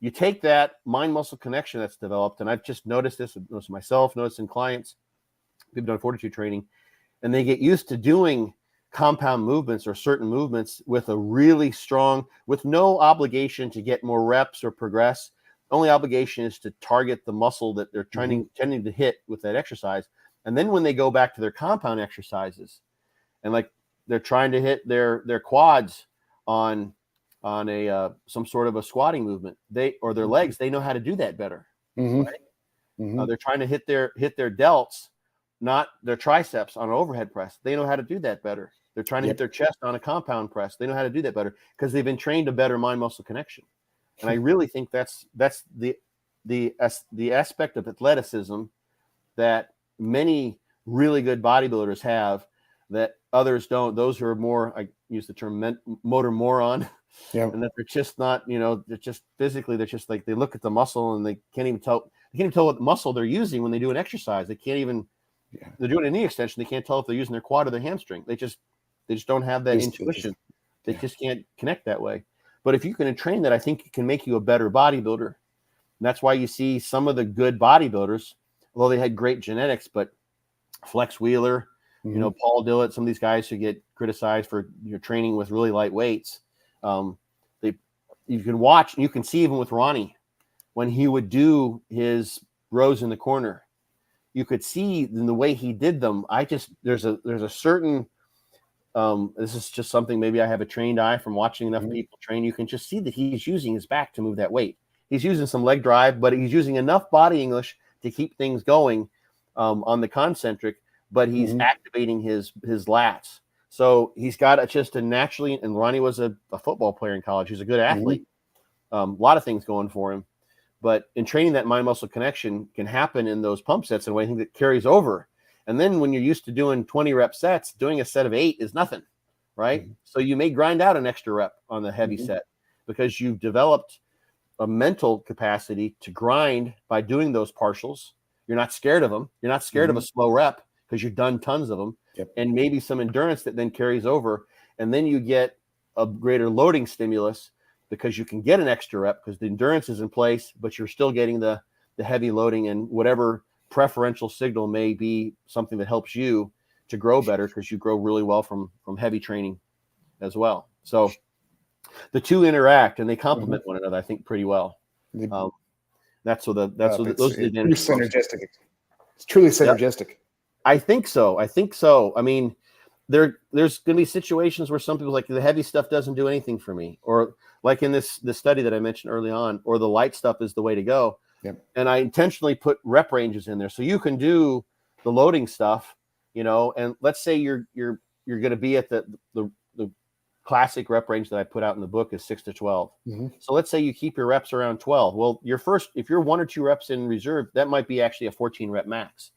You take that mind-muscle connection that's developed, and I've just noticed this, noticed myself, noticed in clients, people done fortitude training, and they get used to doing compound movements or certain movements with a really strong, with no obligation to get more reps or progress. Only obligation is to target the muscle that they're tending to hit with that exercise. And then when they go back to their compound exercises, and like they're trying to hit their quads on a some sort of a squatting movement, or their legs, they know how to do that better. Right? They're trying to hit their delts, not their triceps on an overhead press. They know how to do that better. They're trying to hit their chest on a compound press. They know how to do that better because they've been trained to better mind-muscle connection. And I really think that's the aspect of athleticism that many really good bodybuilders have that others don't. Those who are more, I use the term motor moron, and that they're just not, they're just physically, they're just like, they look at the muscle and they can't even tell what muscle they're using when they do an exercise. They can't even, they're doing a knee extension. They can't tell if they're using their quad or their hamstring. They just don't have that intuition. They just can't connect that way. But if you can train that, I think it can make you a better bodybuilder. And that's why you see some of the good bodybuilders, although they had great genetics, but Flex Wheeler, Paul Dillett, some of these guys who get criticized for training with really light weights. You can watch, and you can see even with Ronnie, when he would do his rows in the corner, you could see in the way he did them. There's a certain, this is just something, maybe I have a trained eye from watching enough people train. You can just see that he's using his back to move that weight. He's using some leg drive, but he's using enough body English to keep things going on the concentric, but he's activating his lats. So he's got just a naturally, and Ronnie was a football player in college. He's a good athlete. A lot of things going for him. But in training, that mind-muscle connection can happen in those pump sets in a way that carries over. And then when you're used to doing 20 rep sets, doing a set of 8 is nothing, right? So you may grind out an extra rep on the heavy set because you've developed a mental capacity to grind by doing those partials. You're not scared of them. You're not scared of a slow rep because you've done tons of them, and maybe some endurance that then carries over. And then you get a greater loading stimulus because you can get an extra rep because the endurance is in place, but you're still getting the heavy loading, and whatever preferential signal may be something that helps you to grow better because you grow really well from heavy training as well. So the two interact and they complement one another, I think, pretty well. Those are the synergistic. It's truly synergistic. I think so. I mean, there's going to be situations where some people like the heavy stuff doesn't do anything for me, or like in this study that I mentioned early on, or the light stuff is the way to go. And I intentionally put rep ranges in there so you can do the loading stuff, and let's say you're going to be at the classic rep range that I put out in the book is 6 to 12. So let's say you keep your reps around 12. Well, if you're 1 or 2 reps in reserve, that might be actually a 14 rep max.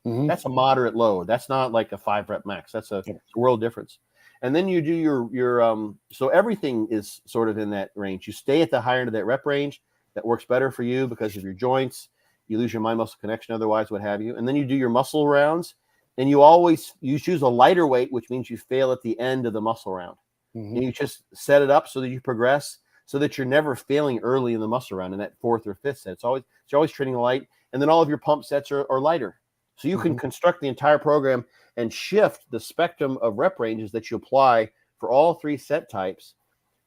That's a moderate load. That's not like a 5 rep max. That's a world difference. And then you do your so everything is sort of in that range. You stay at the higher end of that rep range. That works better for you because of your joints. You lose your mind-muscle connection otherwise, what have you. And then you do your muscle rounds, and you choose a lighter weight, which means you fail at the end of the muscle round. And you just set it up so that you progress, so that you're never failing early in the muscle round in that 4th or 5th set. You're always training light, and then all of your pump sets are lighter. So you can construct the entire program and shift the spectrum of rep ranges that you apply for all 3 set types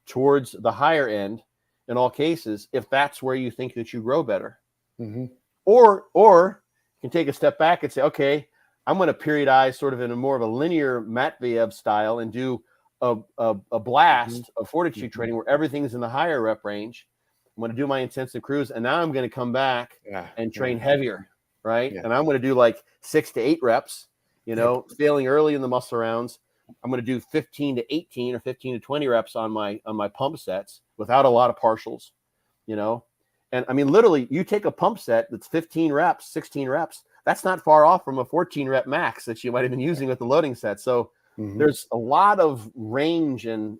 towards the higher end in all cases, if that's where you think that you grow better. Or you can take a step back and say, okay, I'm going to periodize sort of in a more of a linear Matveyev style and do a blast of fortitude training where everything's in the higher rep range. I'm going to do my intensive cruise, and now I'm going to come back and train heavier, right? And I'm going to do like 6 to 8 reps, failing early in the muscle rounds. I'm going to do 15 to 18 or 15 to 20 reps on my pump sets without a lot of partials, And I mean, literally, you take a pump set that's 15 reps, 16 reps. That's not far off from a 14 rep max that you might have been using with the loading set. So there's a lot of range and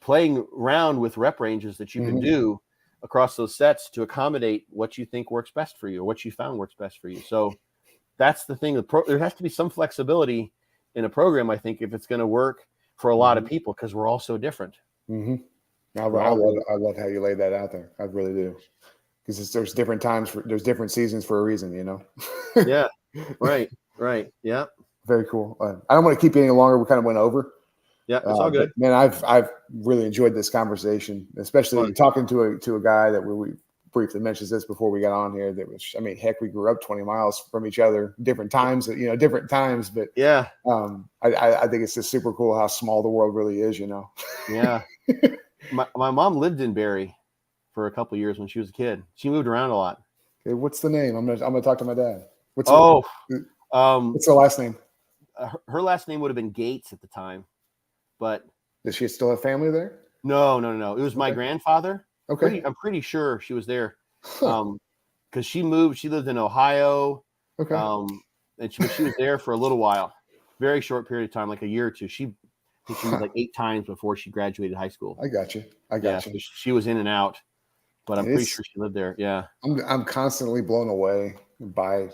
playing around with rep ranges that you can do across those sets to accommodate what you think works best for you or what you found works best for you. So that's the thing. There has to be some flexibility in a program, I think, if it's going to work for a lot of people, because we're all so different. I love how you laid that out there. I really do. Because there's different times, there's different seasons for a reason, Yeah. Right. Yeah. Very cool. I don't want to keep you any longer. We kind of went over. Yeah, it's all good. Man, I've really enjoyed this conversation, especially talking to a guy that we briefly mentioned this before we got on here. That was, I mean, heck, we grew up 20 miles from each other, different times. But yeah, I think it's just super cool how small the world really is. Yeah. My mom lived in Barrie for a couple of years when she was a kid. She moved around a lot. Okay, what's the name? I'm gonna talk to my dad. What's Oh, what's the last name? her last name would have been Gates at the time, but Does she still have family there? no. It was my grandfather. Okay. I'm pretty sure she was there, Huh. because she moved. She lived in Ohio, Okay. and she was there for a little while, very short period of time, like a year or two. I think she moved like 8 times before she graduated high school. I got you. So she was in and out, but I'm pretty sure she lived there. Yeah. I'm constantly blown away by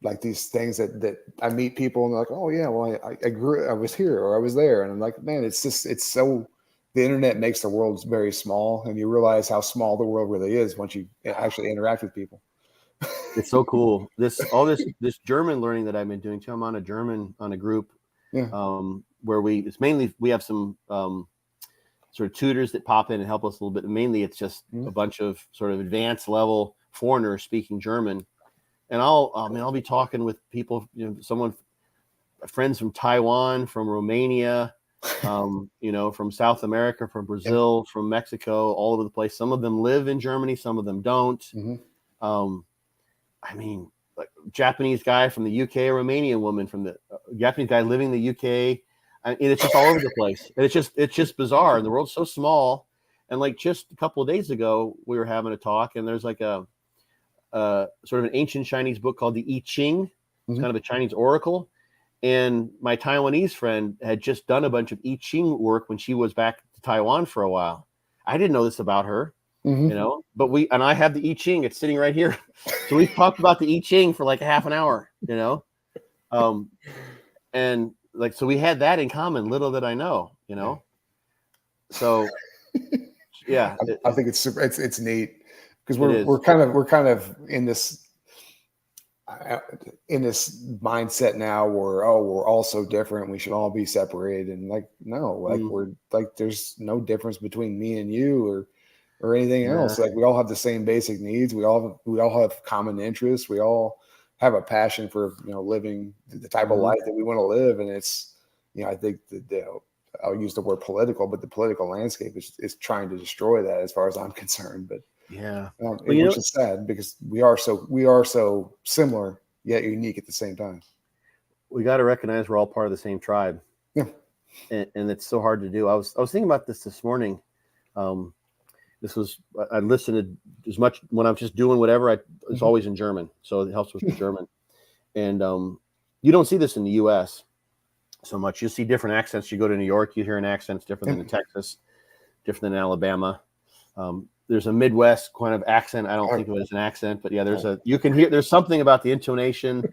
like these things that I meet people and they're like, oh yeah, well I was here or I was there, and I'm like, man, it's so the internet makes the world very small, and you realize how small the world really is once you actually interact with people. It's so cool. This German learning that I've been doing too. I'm on a group, Yeah. where we have some sort of tutors that pop in and help us a little bit. Mainly, it's just a bunch of sort of advanced level foreigners speaking German, and I'll be talking with people, friends from Taiwan, from Romania, from South America, from Brazil, from Mexico, all over the place. Some of them live in Germany, some of them don't. Like Japanese guy from the UK, a Romanian woman from the Japanese guy living in the UK. And it's just all over the place. And it's just bizarre. And the world's so small. And like just a couple of days ago, we were having a talk, and there's like a sort of an ancient Chinese book called the I Ching. It's kind of a Chinese oracle. And my Taiwanese friend had just done a bunch of I Ching work when she was back to Taiwan for a while. I didn't know this about her, but I have the I Ching. It's sitting right here. So we talked about the I Ching for like a half an hour, and like, so we had that in common. Little did I know, So yeah, I think it's super. It's neat because we're kind of in this mindset now where we're all so different, we should all be separated, and like no, like we're like there's no difference between me and you or anything else. Like we all have the same basic needs. We all have common interests. We all have a passion for living the type of life that we want to live, and it's I think that I'll use the word political, but the political landscape is trying to destroy that as far as I'm concerned. But which is sad because we are so similar yet unique at the same time. We got to recognize we're all part of the same tribe. Yeah, and it's so hard to do. I was thinking about this morning. I listened to as much when I'm just doing whatever. It's always in German, so it helps with the German. And you don't see this in the U.S. so much. You see different accents. You go to New York, you hear an accent different than in Texas, different than in Alabama. There's a Midwest kind of accent. I don't think of it as an accent, but yeah, you can hear there's something about the intonation,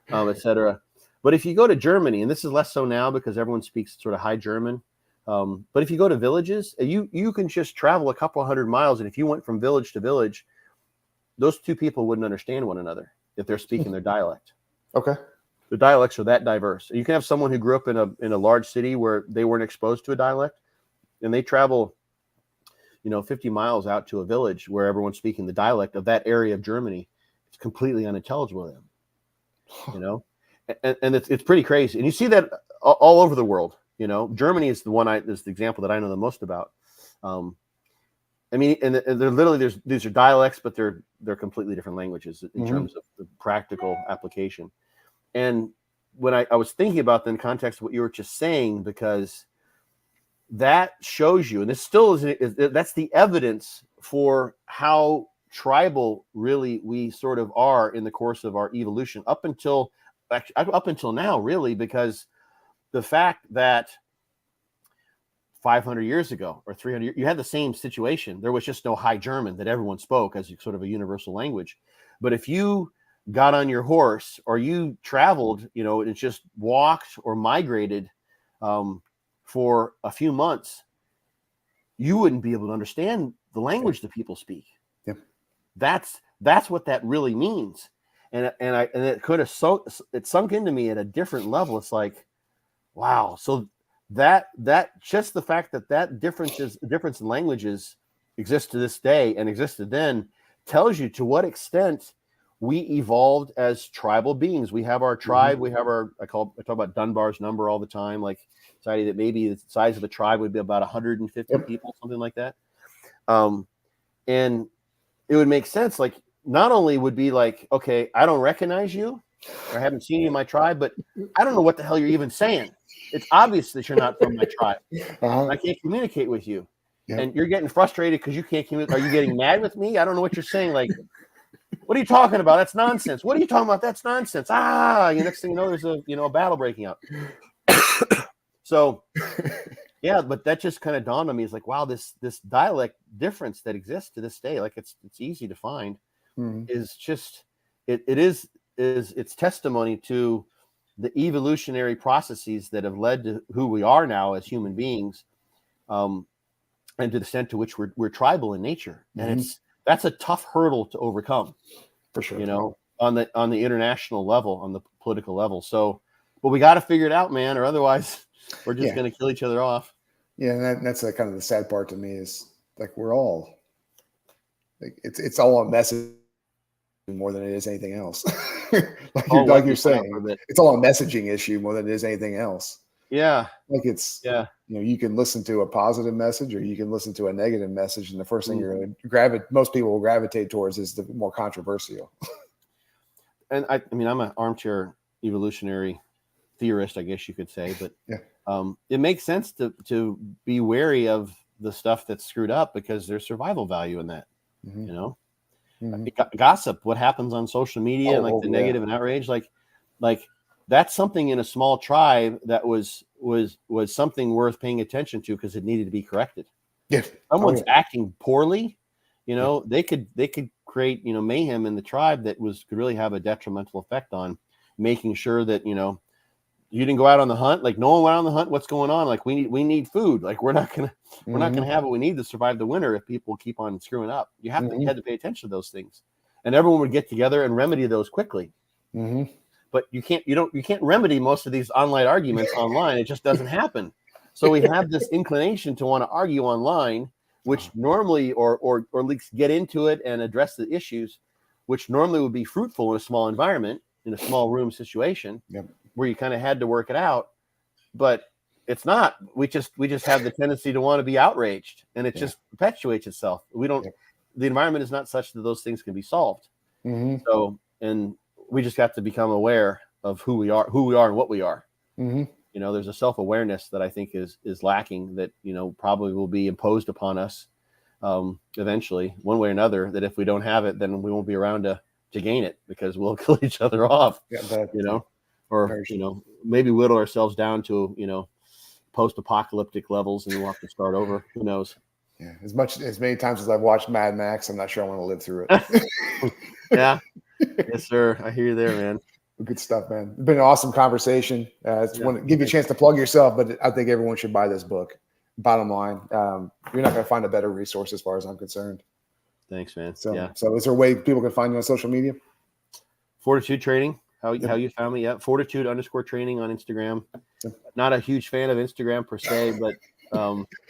etc. But if you go to Germany, and this is less so now because everyone speaks sort of High German. But if you go to villages, you can just travel a couple 100 miles, and if you went from village to village, those two people wouldn't understand one another if they're speaking their dialect. Okay. The dialects are that diverse. You can have someone who grew up in a large city where they weren't exposed to a dialect, and they travel 50 miles out to a village where everyone's speaking the dialect of that area of Germany. It's completely unintelligible to them, and it's pretty crazy. And you see that all over the world. Germany is is the example that I know the most about. And they're literally these are dialects, but they're completely different languages in terms of the practical application. And when I was thinking about the in context of what you were just saying, because that shows you, and this still that's the evidence for how tribal really we sort of are in the course of our evolution up until now, really, because the fact that 500 years ago or 300 years, you had the same situation. There was just no High German that everyone spoke as sort of a universal language. But if you got on your horse or you traveled, and just walked or migrated for a few months, you wouldn't be able to understand the language that people speak. Yep. That's what that really means. And it could have it sunk into me at a different level. It's like, wow. So that just the fact that difference in languages exists to this day and existed then tells you to what extent we evolved as tribal beings. We have our tribe. We have I talk about Dunbar's number all the time, like society that maybe the size of a tribe would be about 150 people, something like that. And it would make sense. Like not only would be like, okay, I don't recognize you, or I haven't seen you in my tribe, but I don't know what the hell you're even saying. It's obvious that you're not from my tribe. I can't communicate with you. Yep. And you're getting frustrated because you can't communicate. Are you getting mad with me? I don't know what you're saying. Like, what are you talking about? That's nonsense. What are you talking about? That's nonsense. Next thing you know, there's a battle breaking out. So, yeah, but that just kind of dawned on me. It's like, wow, this dialect difference that exists to this day, like it's easy to find, is just it's testimony to the evolutionary processes that have led to who we are now as human beings, and to the extent to which we're tribal in nature, and that's a tough hurdle to overcome, for sure. On the international level, on the political level. So, but we got to figure it out, man, or otherwise we're just going to kill each other off. Yeah, and that's kind of the sad part to me is like we're all like it's all a message more than it is anything else. like you're saying, it's all a messaging issue more than it is anything else. Yeah, like it's you can listen to a positive message or you can listen to a negative message, and the first thing you're going to most people will gravitate towards is the more controversial. And I mean, I'm an armchair evolutionary theorist, I guess you could say, but it makes sense to be wary of the stuff that's screwed up because there's survival value in that. Gossip, what happens on social media, and like the negative and outrage, like that's something in a small tribe that was something worth paying attention to because it needed to be corrected. If someone's acting poorly, they could create mayhem in the tribe that could really have a detrimental effect on making sure that you didn't go out on the hunt. Like no one went on the hunt. What's going on? Like we need food. Like we're not gonna have what we need to survive the winter if people keep on screwing up. You had to pay attention to those things, and everyone would get together and remedy those quickly. But you can't remedy most of these online arguments online. It just doesn't happen. So we have this inclination to want to argue online, which normally or at least get into it and address the issues, which normally would be fruitful in a small environment, in a small room situation. Where you kind of had to work it out, but it's not. We just have the tendency to want to be outraged, and it just perpetuates itself. The environment is not such that those things can be solved. So, and we just have to become aware of who we are and what we are. There's a self-awareness that I think is lacking that, probably will be imposed upon us eventually, one way or another, that if we don't have it, then we won't be around to gain it because we'll kill each other off, or maybe whittle ourselves down to post-apocalyptic levels, and we'll have to start over. Who knows? Yeah, as many times as I've watched Mad Max, I'm not sure I want to live through it. Yeah, yes, sir. I hear you there, man. Good stuff, man. It's been an awesome conversation. Want to give you a chance to plug yourself, but I think everyone should buy this book. Bottom line, you're not going to find a better resource as far as I'm concerned. Thanks, man. So is there a way people can find you on social media? Fortitude Training. How you found me? Yeah, Fortitude_training on Instagram. Not a huge fan of Instagram per se, but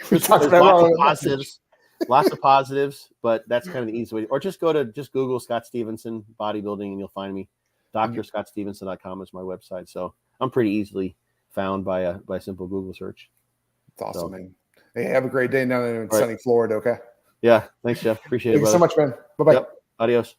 there's lots of positives. But that's kind of the easy way. Or just Google Scott Stevenson bodybuilding, and you'll find me. DrScottStevenson.com is my website. So I'm pretty easily found by a simple Google search. That's awesome, man. Hey, have a great day down in sunny Florida. Okay. Yeah. Thanks, Jeff. Appreciate it. Thank you so much, man. Bye bye. Adios.